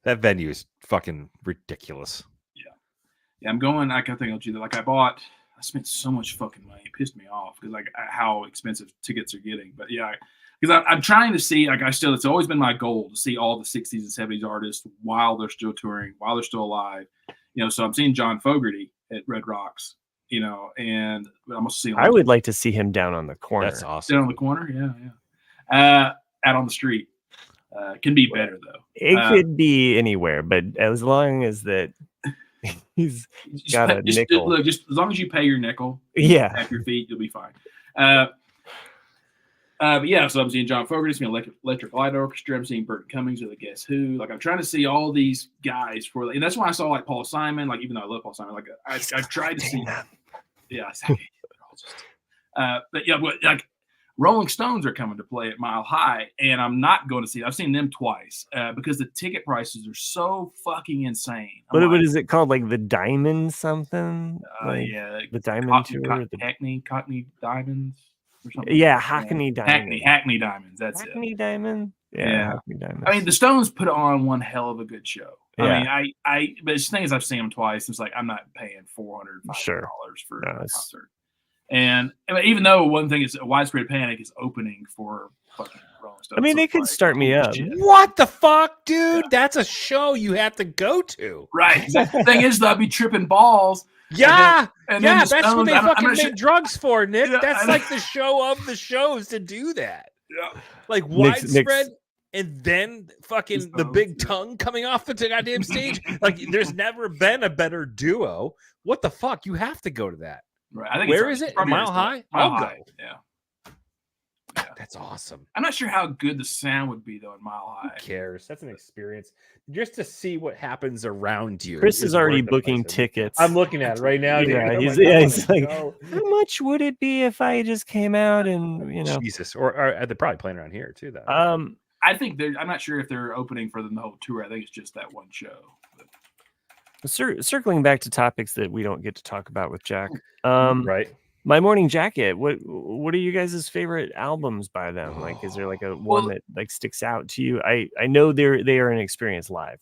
That venue is fucking ridiculous. Yeah, I'm going. I think I'll do that. Like I spent so much fucking money. It pissed me off because like how expensive tickets are getting. But yeah, because I'm trying to see. Like it's always been my goal to see all the 60s and 70s artists while they're still touring, while they're still alive. So I'm seeing John Fogerty at Red Rocks. And I'm gonna see. I would like to see him down on the corner. That's awesome. Down on the corner, yeah. Out on the street. Can be better though. It could be anywhere, but as long as that he's got a nickel. Look, just as long as you pay your nickel, at your feet, you'll be fine. But yeah, so I'm seeing John Fogerty, I'm seeing Electric Light Orchestra, I'm seeing Burton Cummings or the Guess Who. Like I'm trying to see all these guys and that's why I saw like Paul Simon. Like even though I love Paul Simon, like I've tried to see that. Yeah, but yeah, like Rolling Stones are coming to play at Mile High, and I'm not going to see it. I've seen them twice because the ticket prices are so fucking insane. What is it called? Like the Diamond something? Yeah, the Diamond Tour, Cockney Diamonds or something. Yeah, Hackney Diamond. Hackney Diamonds. That's Hackney it. Diamond. Yeah, Hackney Diamond. I mean, the Stones put on one hell of a good show. Yeah. I mean, but the thing is, I've seen them twice. It's like I'm not paying $400, $500 for a concert. And even though one thing is a Widespread Panic is opening for fucking Rolling stuff. I mean, So they it's could like, start me holy up. shit. What the fuck, dude? That's a show you have to go to. Right. The thing is, though, I'd be tripping balls. Yeah. And then Yeah, the that's what Stones, they I'm fucking not make sure- drugs for, Nick. Yeah, That's I know. like the show of the shows to do that. Yeah. Like Nick's- widespread, and then fucking the Stones, big yeah. tongue coming off the goddamn stage. Like, there's never been a better duo. What the fuck? You have to go to that. Right. I think Where it's is it? probably Mile just High? Mile I'll High. go. Yeah. That's awesome. I'm not sure how good the sound would be though in Mile Who High. cares? That's an experience. Just to see what happens around you. Chris is already worth the booking price. tickets. I'm looking at it right now. dude. Yeah, I'm he's, like, yeah, I he's wanna like, go. how much would it be if I just came out and Jesus, or they're probably playing around here too. Though. I think I'm not sure if they're opening for the whole tour. I think it's just that one show. But circling back to topics that we don't get to talk about with Jack. Right. My Morning Jacket. What are you guys' favorite albums by them? Like, is there like a one that like sticks out to you? I know they are an experience live.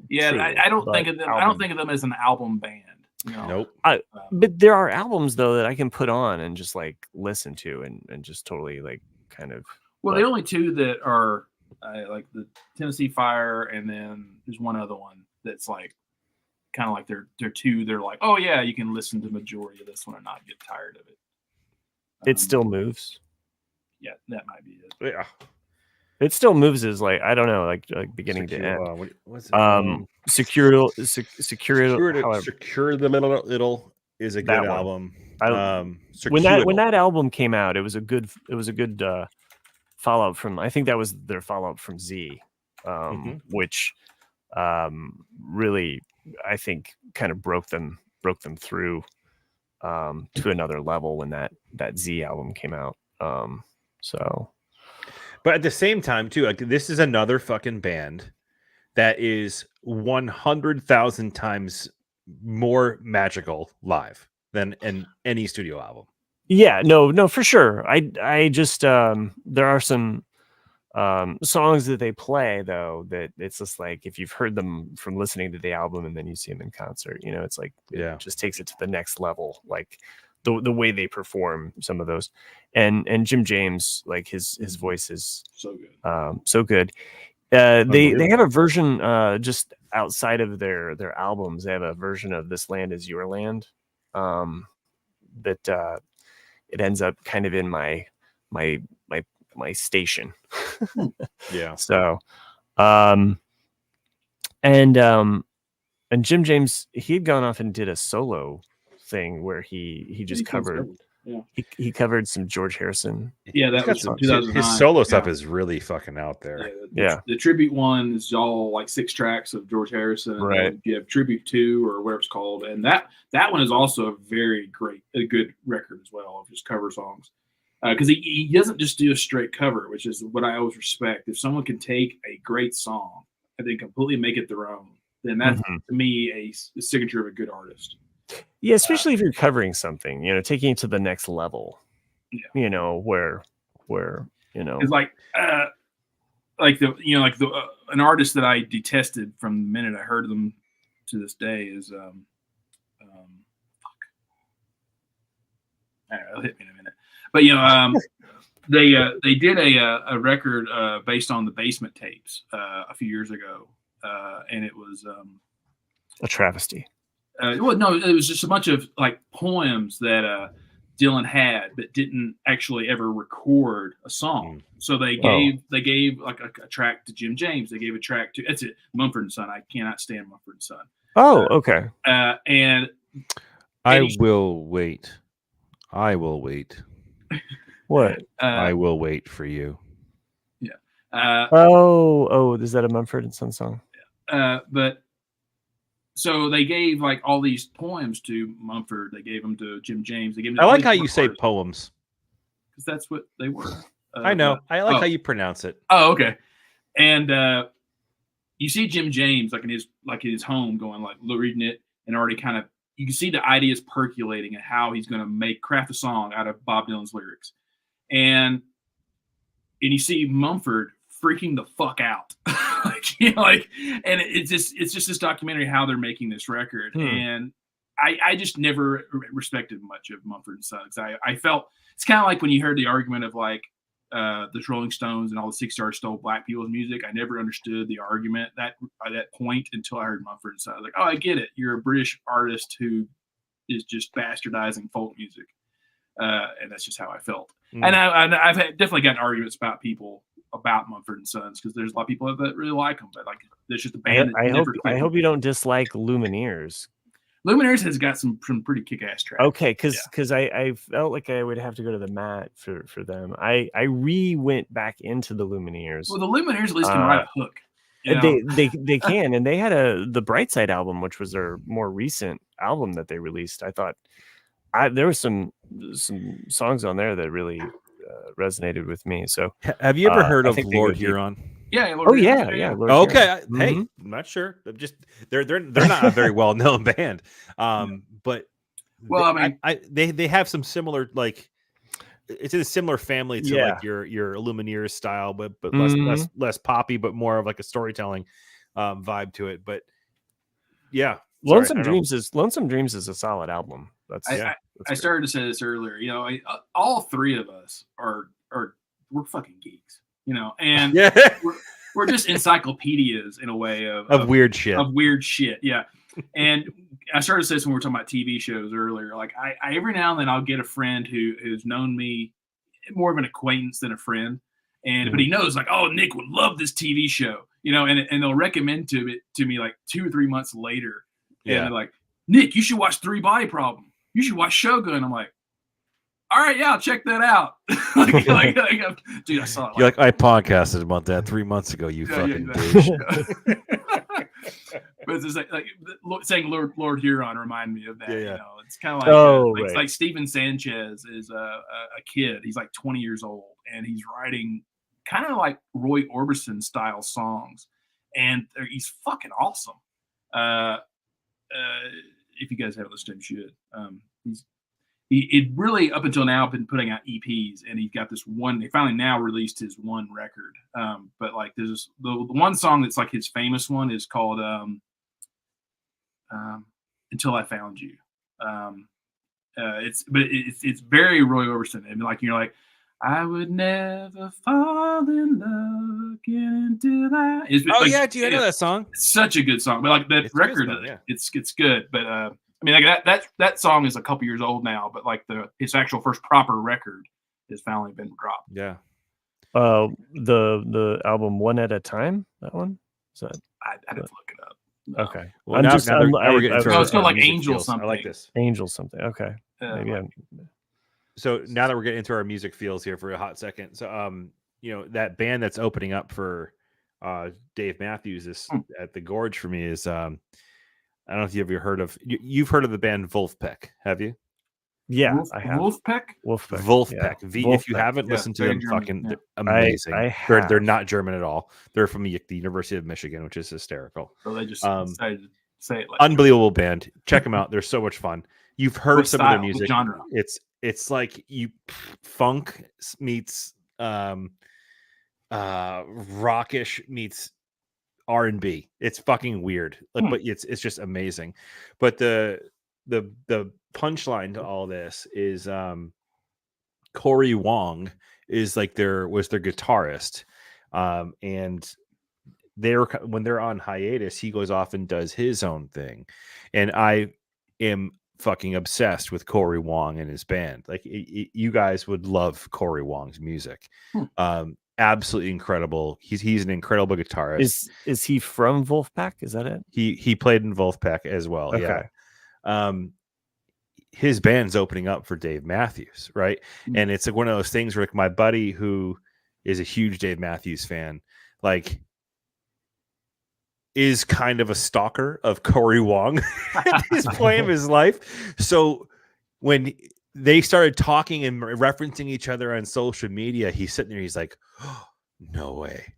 yeah, True, I don't but think of them. I album. don't think of them as an album band. You know? Nope. But there are albums though that I can put on and just like listen to and just totally like kind of. Well, the only two that are like the Tennessee Fire, and then there's one other one that's like kind of like they're two. They're like, oh yeah, you can listen to the majority of this one and not get tired of it. It still moves. Yeah, that might be it. Yeah. It still moves as like I don't know, like beginning to end. What's it? Secure, however, Secure the Little is a That good one. album. when that Secure album came out, it was a good follow up from. I think that was their follow up from Z, which really I think kind of broke them through to another level when that Z album came out. So. But at the same time, too, like this is another fucking band that is 100,000 times more magical live than in any studio album. Yeah, no, for sure. I just there are some songs that they play though that it's just like if you've heard them from listening to the album and then you see them in concert, it's like it just takes it to the next level. Like the way they perform some of those, and Jim James, like his voice is So good. so good. They have a version just outside of their albums. They have a version of "This Land Is Your Land" that it ends up kind of in my station. Yeah. So, and Jim James, he had gone off and did a solo thing where he just covered. Yeah. He covered some George Harrison. Yeah, that was Some, from 2009. his solo stuff Yeah. is really fucking out there. Yeah. The tribute one is all like 6 tracks of George Harrison. And Right. then you have tribute 2 or whatever it's called, and that one is also a good record as well of just cover songs. Because he doesn't just do a straight cover, which is what I always respect. If someone can take a great song and then completely make it their own, then that's to me a signature of a good artist. Yeah, especially if you're covering something, taking it to the next level. Yeah. Where It's like an artist that I detested from the minute I heard them to this day is it'll hit me in a minute. But they did a record based on the Basement Tapes a few years ago, and it was a travesty. well, no, it was just a bunch of like poems that Dylan had, but didn't actually ever record a song. So they gave like a track to Jim James. They gave a track to Mumford and Son. I cannot stand Mumford and Son. Oh, okay. And I will wait. What? I will wait for you. Is that a Mumford and Son song? But so they gave like all these poems to Mumford. They gave them to Jim James. They gave them to I all like these how you say artists, poems. because that's what they were. I know. I like how you pronounce it. Oh, okay. And you see Jim James like in his home, going like reading it, and already kind of you can see the ideas percolating and how he's going to craft a song out of Bob Dylan's lyrics, and you see Mumford freaking the fuck out, and it's just this documentary how they're making this record, and I just never respected much of Mumford and Sons. I felt it's kind of like when you heard the argument of like the Rolling Stones and all the 6 Stars stole black people's music. I never understood the argument that by that point until I heard Mumford and Sons. I was like, oh, I get it. You're a British artist who is just bastardizing folk music, and that's just how I felt. Mm. And I've definitely gotten arguments about people about Mumford and Sons because there's a lot of people that really like them, but like there's just a band. I hope you don't dislike Lumineers. Lumineers has got some pretty kick-ass tracks. Okay, because I felt like I would have to go to the mat for them. I went back into the Lumineers. Well, the Lumineers at least can write a hook. You And know? they can, and they had the Brightside album, which was their more recent album that they released. I thought there was some songs on there that really resonated with me. So have you ever heard I of think they Lord go deep. Huron? Yeah. Oh yeah. Lord Okay. Huron. Hey, Mhm. I'm not sure. They're not a very well known band. But Well, I mean, they have some similar, like, it's in a similar family to Yeah. like your Lumineers style, but Mhm. less poppy, but more of like a storytelling vibe to it. But yeah, Lonesome Dreams is a solid album. I started to say this earlier. You know, all 3 of us are we're fucking geeks. You know, and yeah, we're just encyclopedias in a way of weird shit. Of weird shit, yeah. And I started to say this when we were talking about TV shows earlier. Like I every now and then I'll get a friend who's known me, more of an acquaintance than a friend, and but he knows like, oh, Nick would love this TV show, you know, and they'll recommend to me like 2 or 3 months later, and they're like, Nick, you should watch 3 Body Problem. You should watch Shogun. I'm like, all right, yeah, I'll check that out. Dude, I saw it. You're like, I podcasted about that 3 months ago. You fucking douche. But it's just like saying Lord Huron reminded me of that. Yeah. You know, it's kind of like right. like Steven Sanchez is a kid. He's like 20 years old, and he's writing kind of like Roy Orbison style songs, and he's fucking awesome. If you guys haven't listened to him, you should. He really up until now been putting out EPs, and he's got this one. They finally now released his one record. But like there's the one song that's like his famous one is called "Until I Found You." It's very Roy Orbison, and like you're like, I would never fall in love again until I. I know that song. It's such a good song, but like that record, it's good. But I mean, like that song is a couple years old now, but like his actual first proper record has finally been dropped. Yeah. The album One at a Time. That one. Is that? I'd have to look it up. No. Okay. Well, now we're getting into it's called like music Angel feels. something. I like this. Angel something. Okay. Maybe So now that we're getting into our music feels here for a hot second, so that band that's opening up for Dave Matthews is at the Gorge for me is I don't know if you've ever heard of you've heard of the band Wolfpack, have you? Yeah, I have. Wolfpack. Wolfpack. Yeah. If you haven't listened to them, they're amazing. They're not German at all. They're from the University of Michigan, which is hysterical. So they just decided to say it like unbelievable band. Check them out. They're so much fun. You've heard What some style? of their music. What genre? It's like funk meets rockish meets R&B. It's fucking weird, but it's just amazing. But the punchline to all this is Corey Wong is like was their guitarist, and when they're on hiatus, he goes off and does his own thing, and I am fucking obsessed with Corey Wong and his band. Like you guys would love Corey Wong's music. Absolutely incredible. He's an incredible guitarist. Is he from Wolfpack? Is that it? He played in Wolfpack as well. Okay. Yeah. His band's opening up for Dave Matthews, right? And it's like one of those things where like my buddy who is a huge Dave Matthews fan, like is kind of a stalker of Corey Wong at this point of his life. So when they started talking and referencing each other on social media, he's sitting there, he's like, oh, no way.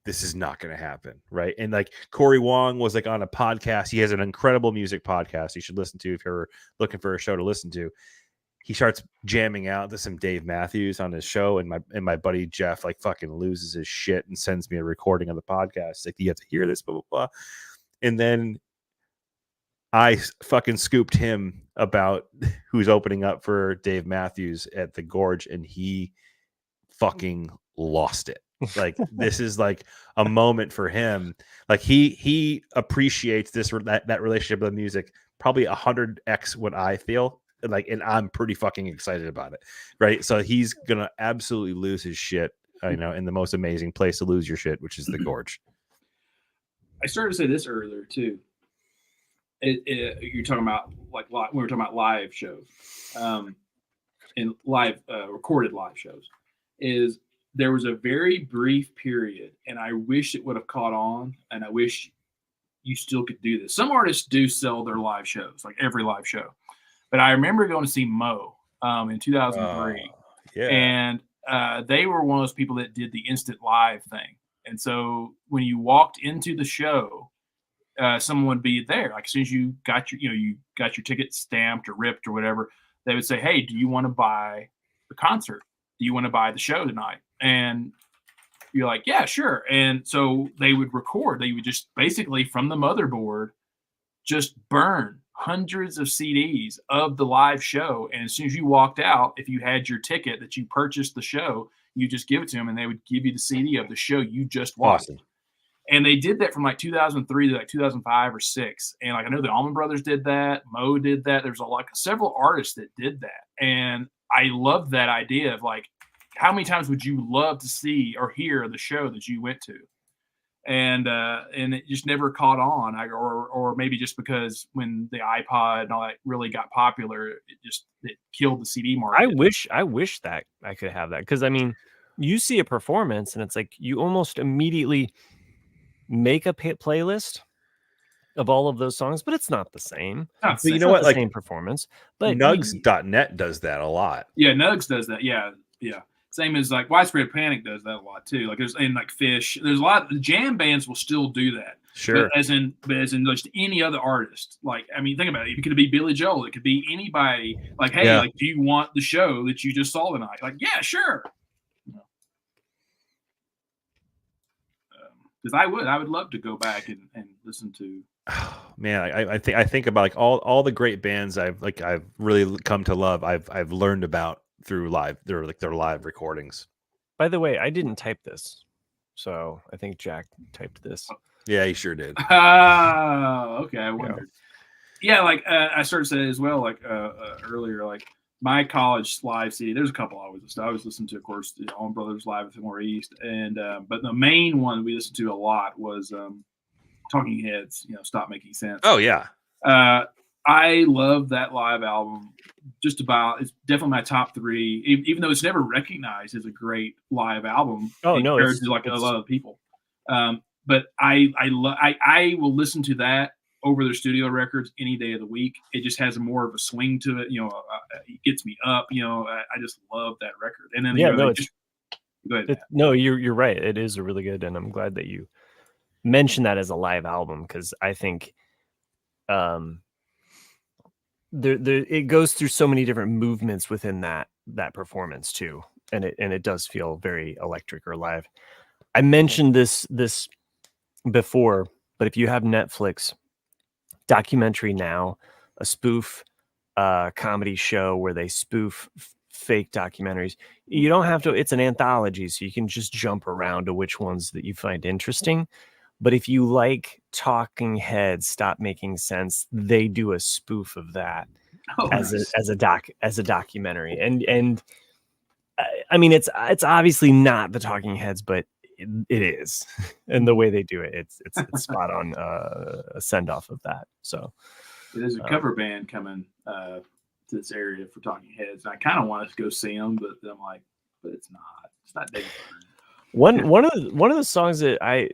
This is not going to happen. Right. And like Corey Wong was like on a podcast. He has an incredible music podcast you should listen to if you're looking for a show to listen to. He starts jamming out to some Dave Matthews on his show, and my buddy Jeff like fucking loses his shit and sends me a recording of the podcast. Like, you have to hear this, blah, blah, blah. And then I fucking scooped him about who's opening up for Dave Matthews at the Gorge, and he fucking lost it. Like this is like a moment for him. Like he appreciates that relationship with music probably 100x what I feel like, and I'm pretty fucking excited about it, right? So he's gonna absolutely lose his shit, in the most amazing place to lose your shit, which is the Gorge. I started to say this earlier too. You're talking about like we were talking about live shows, and live recorded live shows. Is there was a very brief period, and I wish it would have caught on, and I wish you still could do this. Some artists do sell their live shows, like every live show. But I remember going to see Mo in 2003, Yeah. and they were one of those people that did the instant live thing. And so when you walked into the show, someone would be there. Like as soon as you got your ticket stamped or ripped or whatever, they would say, "Hey, do you want to buy the concert? Do you want to buy the show tonight?" And you're like, "Yeah, sure." And so they would record. They would just basically from the motherboard just burn hundreds of CDs of the live show. And as soon as you walked out, if you had your ticket that you purchased the show, you just give it to them and they would give you the CD of the show you just watched. Awesome. And they did that from like 2003 to like 2005 or 6. And like I know the Allman Brothers did that, Mo did that. There's several artists that did that. And I love that idea of like, how many times would you love to see or hear the show that you went to? And it just never caught on, or maybe just because when the iPod and all that really got popular, it killed the CD market. I wish that I could have that, because I mean, you see a performance and it's like you almost immediately make a playlist of all of those songs, but it's not the same. But you know what? The Like same performance, but Nugs.net does that a lot. Yeah, Nugs does that. Yeah. Same as like Widespread Panic does that a lot too. Like there's like Fish. There's a lot of jam bands will still do that. Sure. But as in just any other artist. Like I mean, think about it. It could be Billy Joel. It could be anybody. Like, hey, like, do you want the show that you just saw tonight? Like, yeah, sure. Because I would love to go back and listen to. Oh, man, I think about like all the great bands I've really come to love. I've learned about through their live recordings. By the way, I didn't type this, so I think Jack typed this. Yeah, he sure did. Oh, okay. I wondered. Yeah, like I started saying as well, like earlier, like my college live CD. There's a couple I always listen to, of course, the Allman Brothers live at Fillmore East, and but the main one we listened to a lot was Talking Heads. Stop Making Sense. Oh yeah. I love that live album. Just about, it's definitely my top 3, even though it's never recognized as a great live album. Oh no, it's like a lot of people. But I will listen to that over their studio records any day of the week. It just has more of a swing to it. It gets me up. I just love that record. And then go ahead. No, you're right. It is a really good, and I'm glad that you mentioned that as a live album, because I think it goes through so many different movements within that performance too, and it does feel very electric or live. I mentioned this before, but if you have Netflix, Documentary Now, a spoof comedy show where they spoof fake documentaries, you don't have to, it's an anthology, so you can just jump around to which ones that you find interesting. But if you like Talking Heads, Stop Making Sense, they do a spoof of that as a documentary. And I mean, it's obviously not the Talking Heads, but it is. And the way they do it, it's spot on, a send off of that. So there's a cover band coming to this area for Talking Heads, and I kind of want to go see them, but I'm like, but it's not David Byrne. One of the songs that I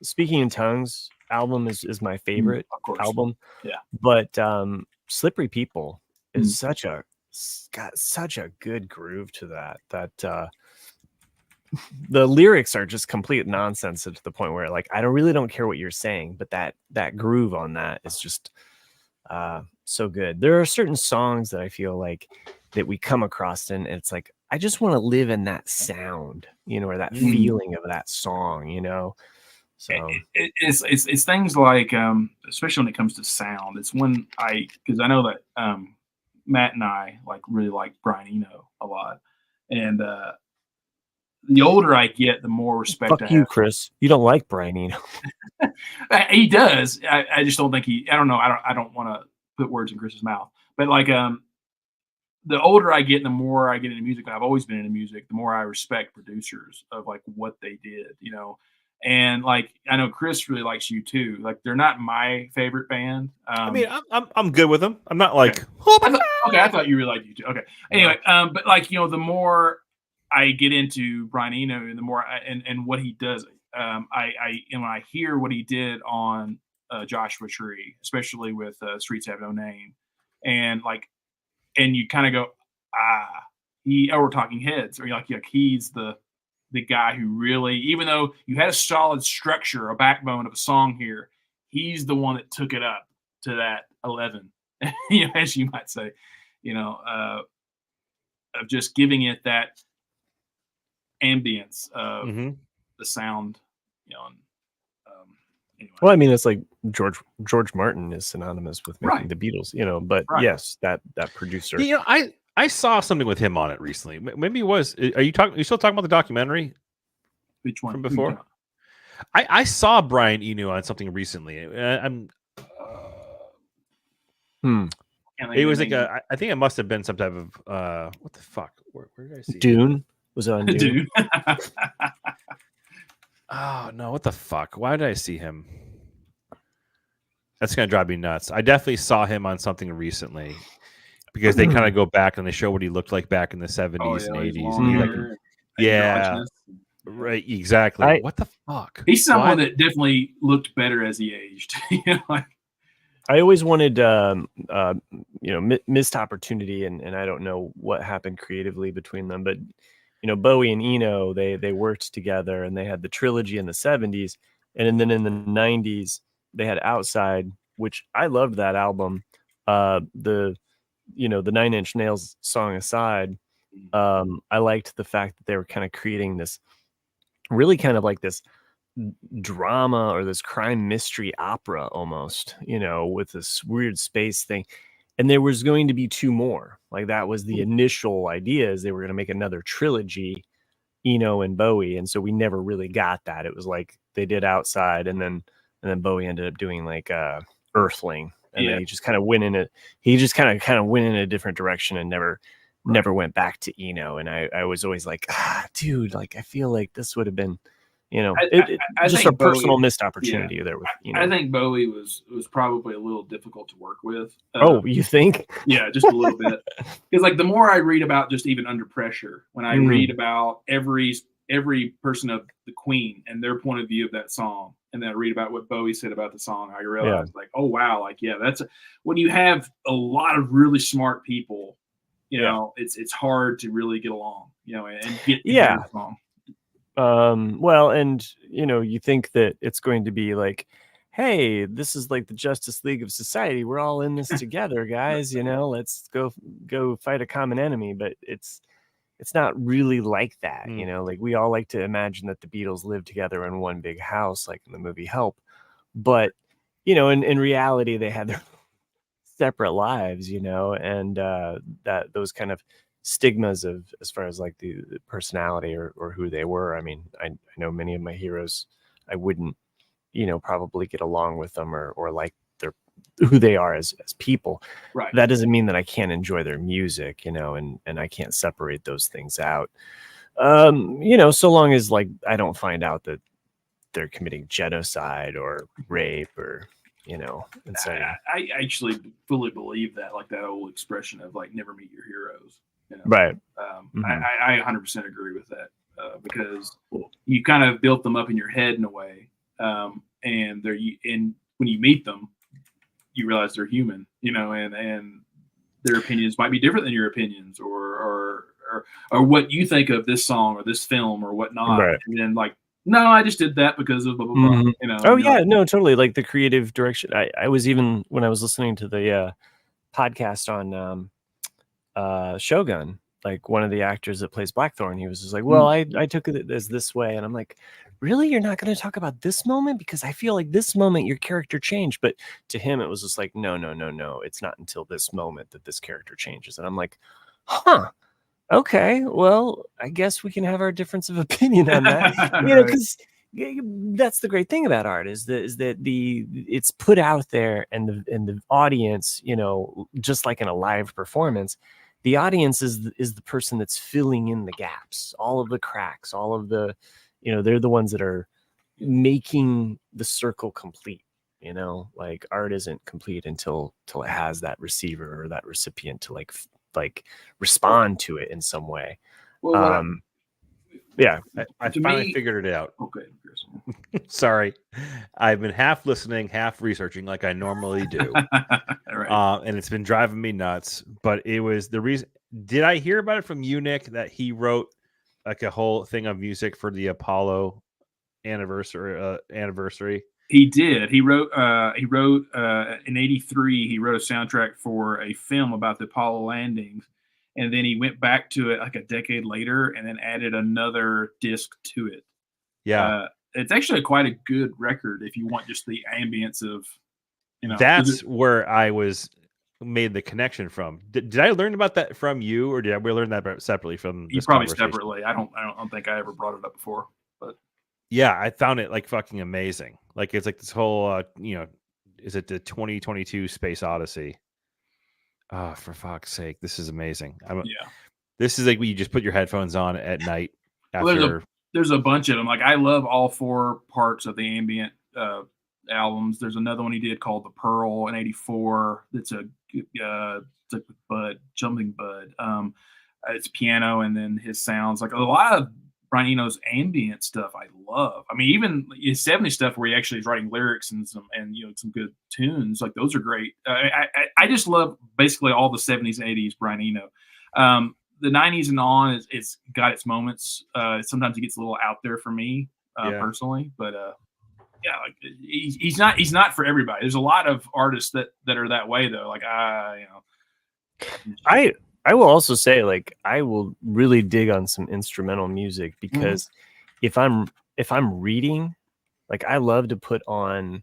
Speaking in Tongues album is my favorite album. Yeah. But Slippery People is got such a good groove to that the lyrics are just complete nonsense to the point where like I don't care what you're saying, but that groove on that is just so good. There are certain songs that I feel like that we come across and it's like I just want to live in that sound, or that feeling of that song, So it's things like, especially when it comes to sound, it's when because I know that Matt and I really like Brian Eno a lot, And the older I get, the more respect I Fuck you, have. Chris. You don't like Brian Eno. He does. I just don't think I don't know. I don't want to put words in Chris's mouth. But like the older I get and the more I get into music, I've always been into music, the more I respect producers of like what they did, you know. And like I know Chris really likes you too. Like they're not my favorite band. I mean, I'm good with them. I'm not like, oh my God. I thought you really liked you too. Okay. Anyway, but like you know, the more I get into Brian Eno and the more and what he does, when I hear what he did on Joshua Tree, especially with Streets Have No Name, and like, and you kind of go, or Talking Heads, or you're like he's the guy who really, even though you had a solid structure, a backbone of a song here, he's the one that took it up to that 11, you know, as you might say, you know, of just giving it that ambience of the sound, you know. And, anyway. Well, I mean, it's like George Martin is synonymous with making the Beatles, you know. But yes, that producer. You know, I saw something with him on it recently. Maybe it was. Are you still talking about the documentary? Which one from before? I saw Brian Eno on something recently. It was like I think it must have been some type of what the fuck? Where did I see Dune? Was it on Dune? Oh no! What the fuck? Why did I see him? That's gonna drive me nuts. I definitely saw him on something recently because they kind of go back and they show what he looked like back in the 70s and 80s. Yeah, right. Exactly. What the fuck? He's someone that definitely looked better as he aged. You know, like, I always wanted, missed opportunity, and I don't know what happened creatively between them, but you know, Bowie and Eno, they worked together, and they had the trilogy in the 70s, and then in the 90s they had Outside, which I loved that album. The 9 Inch Nails song aside, I liked the fact that they were kind of creating this really kind of like this drama or this crime mystery opera almost, you know, with this weird space thing. And there was going to be 2 more. Like that was the initial idea, is they were going to make another trilogy, Eno and Bowie. And so we never really got that. It was like they did Outside, and then Bowie ended up doing like Earthling, and then he just kind of went in it. He just kind of went in a different direction and never went back to Eno. And I was always like, dude, like I feel like this would have been, you know, I just a personal missed opportunity there. With, you know. I think Bowie was probably a little difficult to work with. You think? Yeah, just a little bit. Because like the more I read about just even Under Pressure, when I read about every person of the Queen and their point of view of that song, and then I read about what Bowie said about the song, I realized like, oh wow, like that's when you have a lot of really smart people, you know, it's hard to really get along, you know, and get the song. Well, and you know, you think that it's going to be like, hey, this is like the Justice League of Society. We're all in this together, guys. You know, let's go fight a common enemy. But it's not really like that. You know, like we all like to imagine that the Beatles live together in one big house, like in the movie Help. But you know, in reality, they had their separate lives. You know, and that those kind of stigmas of as far as like the personality or who they were. I mean, I know many of my heroes, I wouldn't, you know, probably get along with them or like who they are as people. Right. That doesn't mean that I can't enjoy their music, you know, and I can't separate those things out. You know, so long as like I don't find out that they're committing genocide or rape or, you know, I actually fully believe that, like that old expression of like never meet your heroes. You know? Right. I 100% agree with that because you kind of built them up in your head in a way, and when you meet them, you realize they're human, you know, and their opinions might be different than your opinions, or what you think of this song or this film or whatnot. Right. And then like, no, I just did that because of blah blah blah. You know. Oh yeah, no, totally. Like the creative direction. I was even when I was listening to the podcast on Shogun, like one of the actors that plays Blackthorn, he was just like, well, I took it as this way, and I'm like, really, you're not going to talk about this moment, because I feel like this moment your character changed. But to him it was just like, no, it's not until this moment that this character changes. And I'm like, Okay, well, I guess we can have our difference of opinion on that. Right. Because that's the great thing about art is that it's put out there, and the audience, just like in a live performance, the audience is the person that's filling in the gaps, all of the cracks, all of the, they're the ones that are making the circle complete. Like art isn't complete until it has that receiver or that recipient to like respond to it in some way. Well, what Yeah. I To finally me- figured it out. okay, Chris. Sorry, I've been half listening, half researching, like I normally do. Right. And it's been driving me nuts. But it was the reason. Did I hear about it from you, Nick, that he wrote like a whole thing of music for the Apollo anniversary? He did. He wrote in '83. He wrote a soundtrack for a film about the Apollo landings, and then he went back to it like a decade later, and then added another disc to it. Yeah, It's actually quite a good record if you want just the ambience of, 'cause that's where I was made the connection from. Did I learn about that from you, or did we learn that separately from you this probably conversation? separately. I don't think I ever brought it up before. Yeah, I found it like fucking amazing. Like it's like this whole, is it the 2022 Space Odyssey? Oh, for fuck's sake, this is amazing. Yeah. This is like when you just put your headphones on at night Well, after. there's a bunch of them. Like I love all four parts of the ambient albums. There's another one he did called The Pearl in '84. That's it's like with Bud, Jumping Bud. It's piano and then his sounds. Like a lot of Brian Eno's ambient stuff I love. I mean, even his '70s stuff where he actually is writing lyrics and some good tunes. Like those are great. I just love basically all the '70s and '80s Brian Eno. The '90s and on, it's got its moments. Sometimes it gets a little out there for me personally, but yeah, like he's not for everybody. There's a lot of artists that are that way though. Like I will also say, like, I will really dig on some instrumental music because if I'm reading, like, I love to put on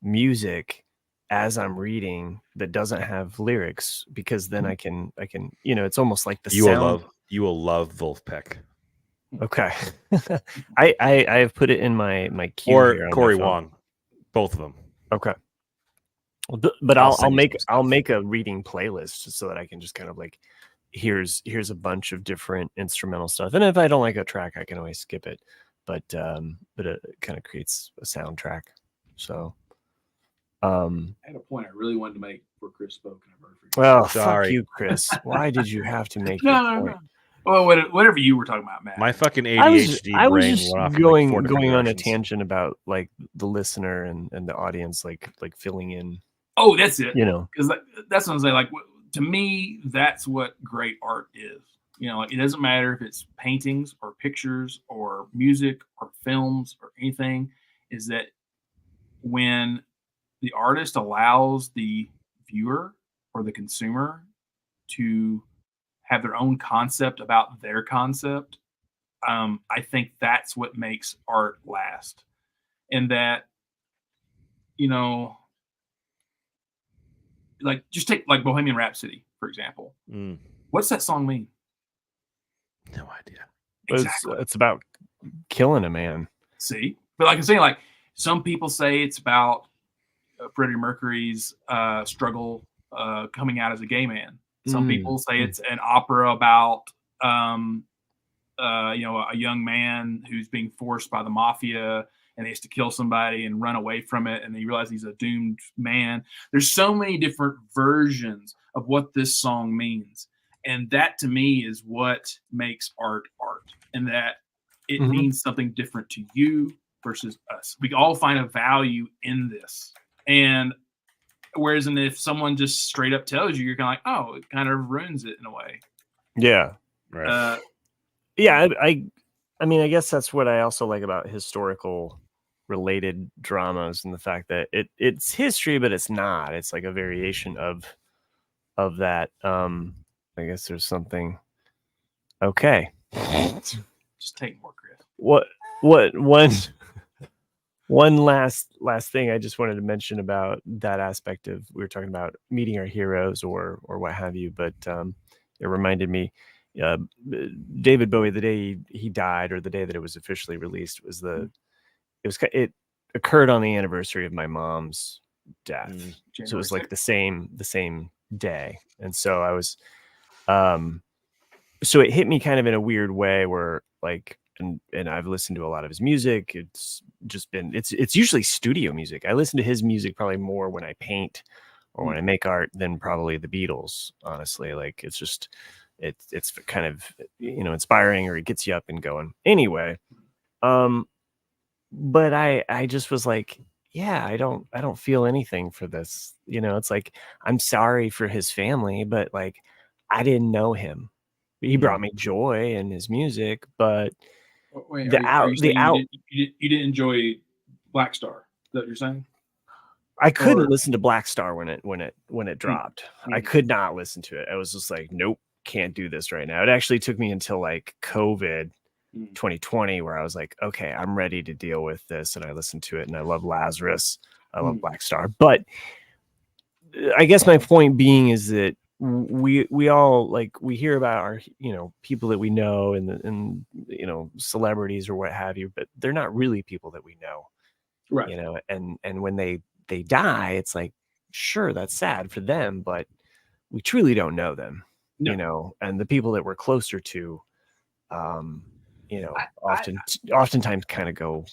music as I'm reading that doesn't have lyrics, because then I can it's almost like the You sound. will love Wolfpack Okay. I have put it in my queue or here on my Corey phone. Wong, both of them. Okay. Well, but I'll I'll send you make some stuff. a reading playlist just so that I can just kind of like, here's a bunch of different instrumental stuff, and if I don't like a track, I can always skip it. But it kind of creates a soundtrack. So, I had a point I really wanted to make before Chris spoke, and I've already forgotten. well, fuck Sorry. you, Chris. Why did you have to make No, your no, point? no. Well, whatever you were talking about, Matt. My fucking ADHD I was brain just went off in, like, four different going on a directions. tangent about like the listener and the audience, like filling in. Oh, that's it. You Because that's what I'm saying. Like to me, that's what great art is. Like it doesn't matter if it's paintings or pictures or music or films or anything. Is that when the artist allows the viewer or the consumer to have their own concept about their concept, I think that's what makes art last. And that, like just take like Bohemian Rhapsody, for example. What's that song mean? No idea. Exactly. It's about killing a man. See? But like I'm saying, like some people say it's about Freddie Mercury's struggle coming out as a gay man. Some people say it's an opera about a young man who's being forced by the mafia and he has to kill somebody and run away from it, and then you realize he's a doomed man. There's so many different versions of what this song means, and that to me is what makes art, and that it means something different to you versus us. We all find a value in this, and whereas if someone just straight up tells you, you're kind of like, oh, it kind of ruins it in a way. Yeah. Right. Yeah. I mean, I guess that's what I also like about historical related dramas, and the fact that it's history, but it's not. It's like a variation of that. I guess there's something. Okay. Just take more, Chris. One last thing I just wanted to mention about that aspect of, we were talking about meeting our heroes or what have you, but it reminded me, uh, David Bowie, the day he died, or the day that it was officially released, was it occurred on the anniversary of my mom's death. So it was like the same day. And so I was, so it hit me kind of in a weird way where like, and I've listened to a lot of his music. It's just been, it's usually studio music. I listen to his music probably more when I paint or when I make art than probably the Beatles, honestly. Like it's just, it's kind of, inspiring, or it gets you up and going anyway. But I just was like, yeah, I don't feel anything for this. It's like, I'm sorry for his family, but like, I didn't know him. He brought me joy in his music, but wait, you didn't enjoy Black Star? Is that what you're saying? I couldn't listen to Black Star when it dropped. I could not listen to it. I was just like, nope, can't do this right now. It actually took me until like COVID 2020 where I was like, okay, I'm ready to deal with this. And I listened to it, and I love Lazarus. I love Black Star. But I guess my point being is that we all, like, we hear about our, people that we know and celebrities or what have you, but they're not really people that we know. Right. And when they die, it's like, sure, that's sad for them, but we truly don't know them. No. And the people that we're closer to, oftentimes kind of go.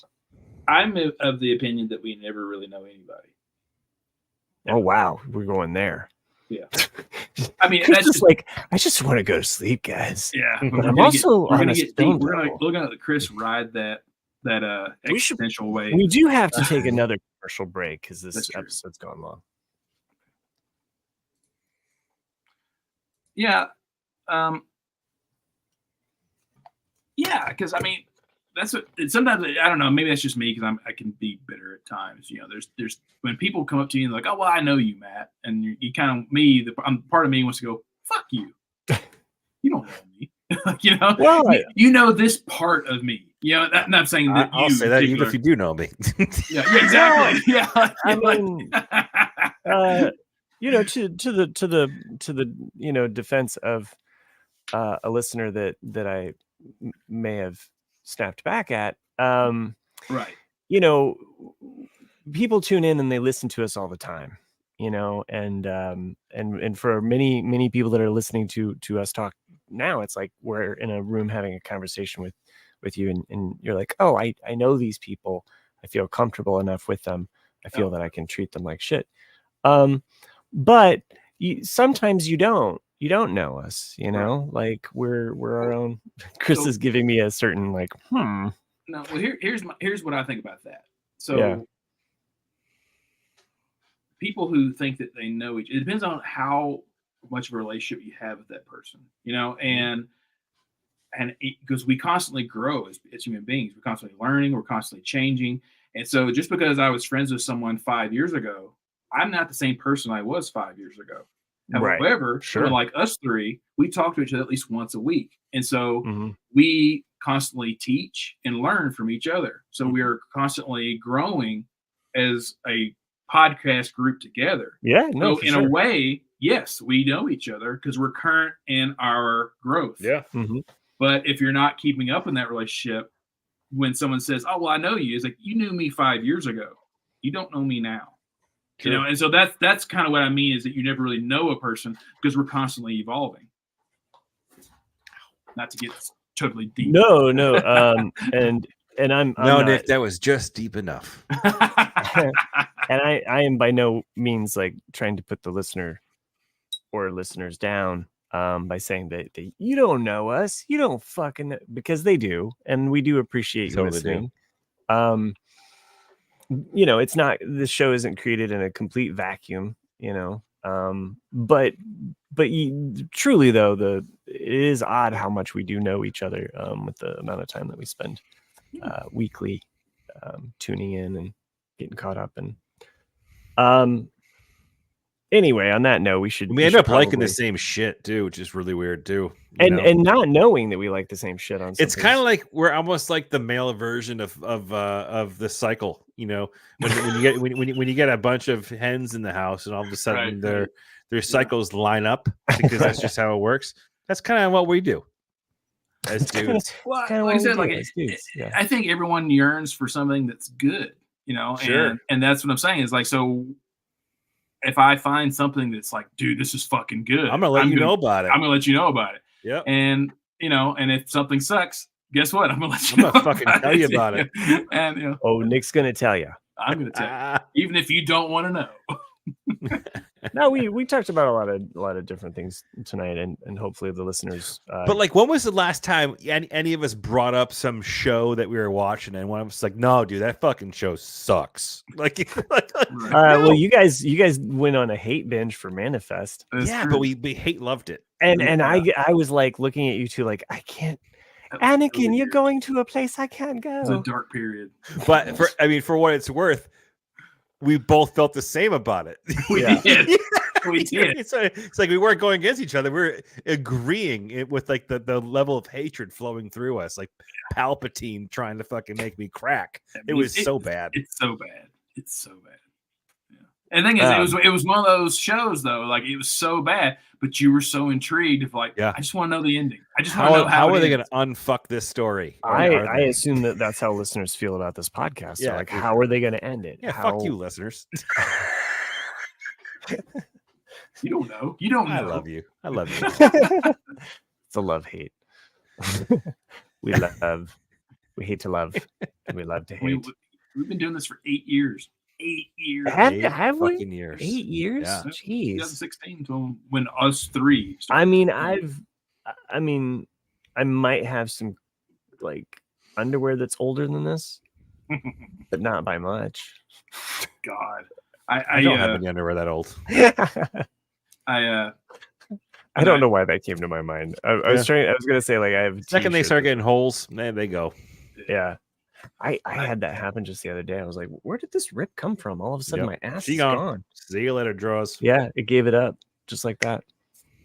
I'm of the opinion that we never really know anybody. Oh wow, we're going there. Yeah. I mean, that's just like, I just want to go to sleep, guys. Yeah. But I'm also we're gonna let Chris ride that existential wave. We do have to take another commercial break because this episode's gone long. Yeah. Yeah, because I mean, that's what sometimes, I don't know, maybe that's just me because I can be bitter at times. There's when people come up to you and they're like, oh well, I know you, Matt, and you kind of part of me wants to go, fuck you. You don't know me. Well, you know this part of me. I'm not saying that I'll say that even if you do know me. Yeah, exactly. Yeah. I mean, to the defense of a listener that I may have snapped back at, right. People tune in and they listen to us all the time, and for many people that are listening to us talk now, it's like we're in a room having a conversation with you, and you're like, oh, I know these people. I feel comfortable enough with them. I feel that I can treat them like shit. But sometimes you don't know us, right. Like we're our own. Chris is giving me a certain like, No, well, here's what I think about that. So yeah. People who think that they know it depends on how much of a relationship you have with that person, and because we constantly grow as human beings, we're constantly learning, we're constantly changing. And so just because I was friends with someone 5 years ago, I'm not the same person I was 5 years ago. Right. However, sure. Like us three, we talk to each other at least once a week. And so we constantly teach and learn from each other. So we are constantly growing as a podcast group together. Yeah. No, so in a way, yes, we know each other because we're current in our growth. Yeah. But if you're not keeping up in that relationship, when someone says, oh, well, I know you, it's like, you knew me 5 years ago. You don't know me now. True. And so that's kind of what I mean, is that you never really know a person because we're constantly evolving. Not to get totally deep. No. And I'm no, Nick, that was just deep enough. And I am by no means like trying to put the listener or listeners down by saying that you don't know us, you don't fucking know, because they do, and we do appreciate you listening. It's not, the show isn't created in a complete vacuum, but truly though, it is odd how much we do know each other with the amount of time that we spend weekly tuning in and getting caught up. And anyway, on that note, we end up liking the same shit too, which is really weird too. And not knowing that we like the same shit on something. It's kind of like we're almost like the male version of the cycle. When you get a bunch of hens in the house, and all of a sudden their cycles line up because that's just how it works. That's kind of what we do as dudes. Well, Kinda like I what we said, do like as dudes, yeah. I think everyone yearns for something that's good, you know, Sure. and that's what I'm saying is like, so if I find something that's like, dude, this is fucking good, I'm gonna let you know about it. I'm gonna let you know about it. Yep. And you know, and if something sucks, guess what? I'm gonna let you I'm know. gonna fucking tell you about it. And you know, Oh, Nick's gonna tell you. I'm gonna tell you, even if you don't want to know. No, we talked about a lot of different things tonight, and hopefully the listeners. But like, when was the last time any of us brought up some show that we were watching, and one of us was like, "No, dude, that fucking show sucks." Like, well, you guys went on a hate binge for Manifest, That's yeah, true. but we hate loved it. and Yeah. I was like looking at you two, like I can't. That was Anakin, really you're weird. going to a place I can't It was a go. dark period. But for what it's worth, we both felt the same about it. We Yeah. did. We did. It's like we weren't going against each other. We're agreeing with like the level of hatred flowing through us, like Palpatine trying to fucking make me crack. It was so bad. It's so bad. It's so bad. Yeah. And the thing is, it was one of those shows though. Like it was so bad, but you were so intrigued. Of like, Yeah. I just want to know the ending. I just want to know How it are they ends. going to unfuck this story? I Are they? assume that that's how listeners feel about this podcast. Yeah, They're like, for how are they going to end it? Yeah, How... fuck you, listeners. You don't know. You don't know. I love you. I love you. It's a love hate. We hate to love. And we love to hate. We've been doing this for 8 years. 8 years. Have we? fucking years. 8 years? Yeah. Jeez. 2016 until when us three started. I mean, I might have some like underwear that's older than this, but not by much. God. I don't have any underwear that old. I don't know why that came to my mind. I was gonna say like I have. Second they t-shirts start getting holes, man, they go. Yeah. I had that happen just the other day. I was like, where did this rip come from? All of a sudden Yep. my ass She is gone. gone. See you later, draws. Yeah, it gave it up just like that.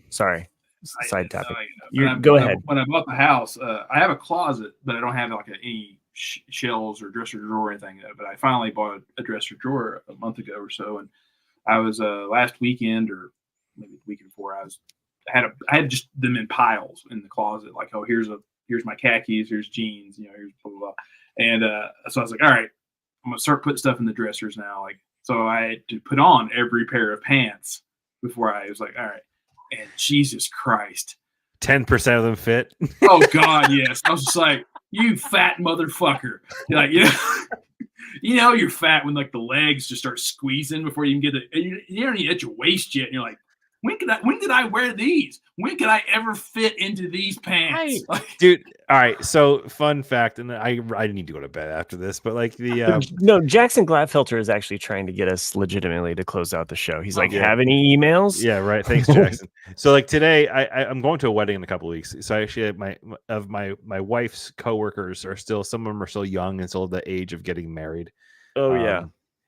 Sorry. Side topic. When Go I- ahead. When I bought the house, I have a closet, but I don't have like any shelves or dresser drawer or anything. But I finally bought a dresser drawer a month ago or so, and I was last weekend or maybe the weekend before I had just them in piles in the closet. Like, oh, here's my khakis, here's jeans, here's blah blah blah. And so I was like, all right, I'm gonna start putting stuff in the dressers now. Like, so I had to put on every pair of pants before I was like, all right. And Jesus Christ, 10% of them fit. oh God, yes. I was just like, you fat motherfucker. You're like, you're fat when like the legs just start squeezing before you can get it. You don't even at your waist yet. And you're like, when did I wear these? When could I ever fit into these pants? Dude, all right. So fun fact, and I need to go to bed after this, but like the no, Jackson Gladfelter is actually trying to get us legitimately to close out the show. He's like, yeah. have any emails? yeah, right. Thanks, Jackson. So like today, I'm going to a wedding in a couple of weeks. So actually, my wife's coworkers are still, some of them are still young and still the age of getting married. Oh yeah.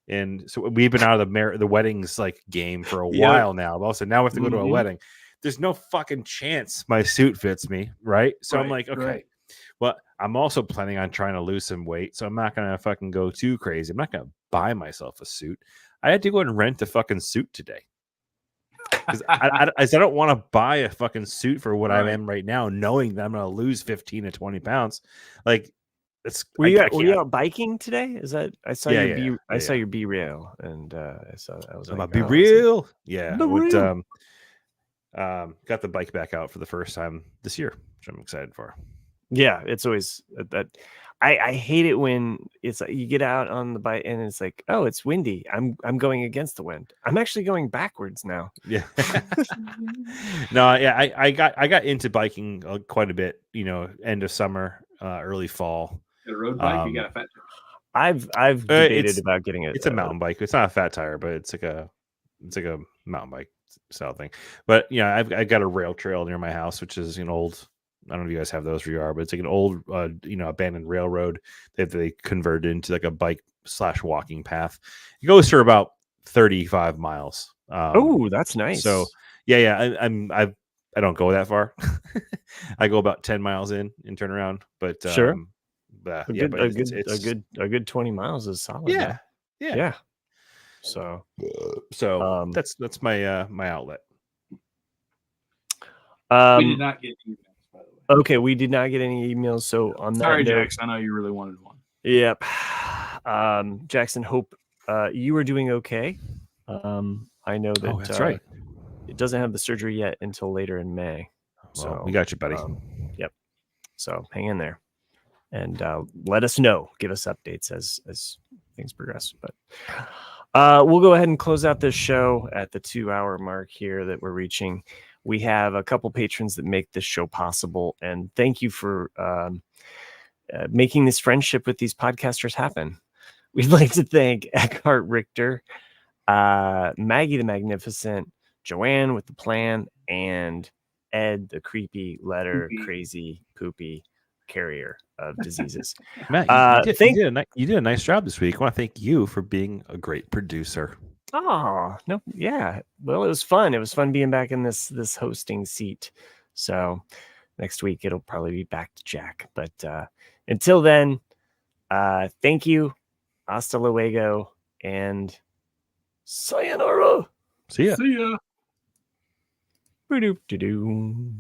And so we've been out of the weddings like game for a Yep. while now. But also now we have to go to a Mhm. wedding. There's no fucking chance my suit fits me, right? So I'm like, okay. Right. Well, I'm also planning on trying to lose some weight, so I'm not gonna fucking go too crazy. I'm not gonna buy myself a suit. I had to go and rent a fucking suit today because I don't want to buy a fucking suit for what I Right. am right now, knowing that I'm gonna lose 15 to 20 pounds. Like, it's Were I you can't. out biking today? Is that I saw Yeah, your yeah, I saw yeah. your B rail and I saw that. I was I'm like, gonna be oh, it's like- real. Yeah, Be I went, real. got the bike back out for the first time this year, which I'm excited for. Yeah, it's always that. I hate it when it's like you get out on the bike and it's like, oh, it's windy. I'm going against the wind. I'm actually going backwards now. Yeah. No, yeah, I got into biking quite a bit, end of summer, early fall. Got a road bike, you got a fat I've debated it's- about getting it. It's a mountain bike. It's not a fat tire, but it's like a mountain bike style thing. But I got a rail trail near my house, which is an old, I don't know if you guys have those where you are, but it's like an old abandoned railroad that they converted into like a bike / walking path. It goes for about 35 miles. Oh, that's nice. So yeah, I don't go that far. I go about 10 miles in and turn around, but Sure. but a yeah, good, but a good 20 miles is solid. yeah, man. Yeah. So so that's my my outlet. We did not get emails, by the way. Okay, we did not get any emails. So on that Sorry, note, Jax. I know you really wanted one. yep. Jackson, hope you are doing okay. I know that that's right. it doesn't have the surgery yet until later in May. Well, So we got you, buddy. Yep. So hang in there and let us know. Give us updates as things progress. But we'll go ahead and close out this show at the 2-hour mark here that we're reaching. We have a couple patrons that make this show possible, and thank you for making this friendship with these podcasters happen. We'd like to thank Eckhart Richter, Maggie the Magnificent, Joanne with the plan, and Ed the creepy letter crazy poopy carrier of diseases. Matt, you did a nice job this week. I want to thank you for being a great producer. Oh, no, yeah. Well, it was fun. It was fun being back in this hosting seat. So next week it'll probably be back to Jack. But until then, thank you. Hasta luego and sayonara. See ya. See ya. Boop-doop-doo-doo.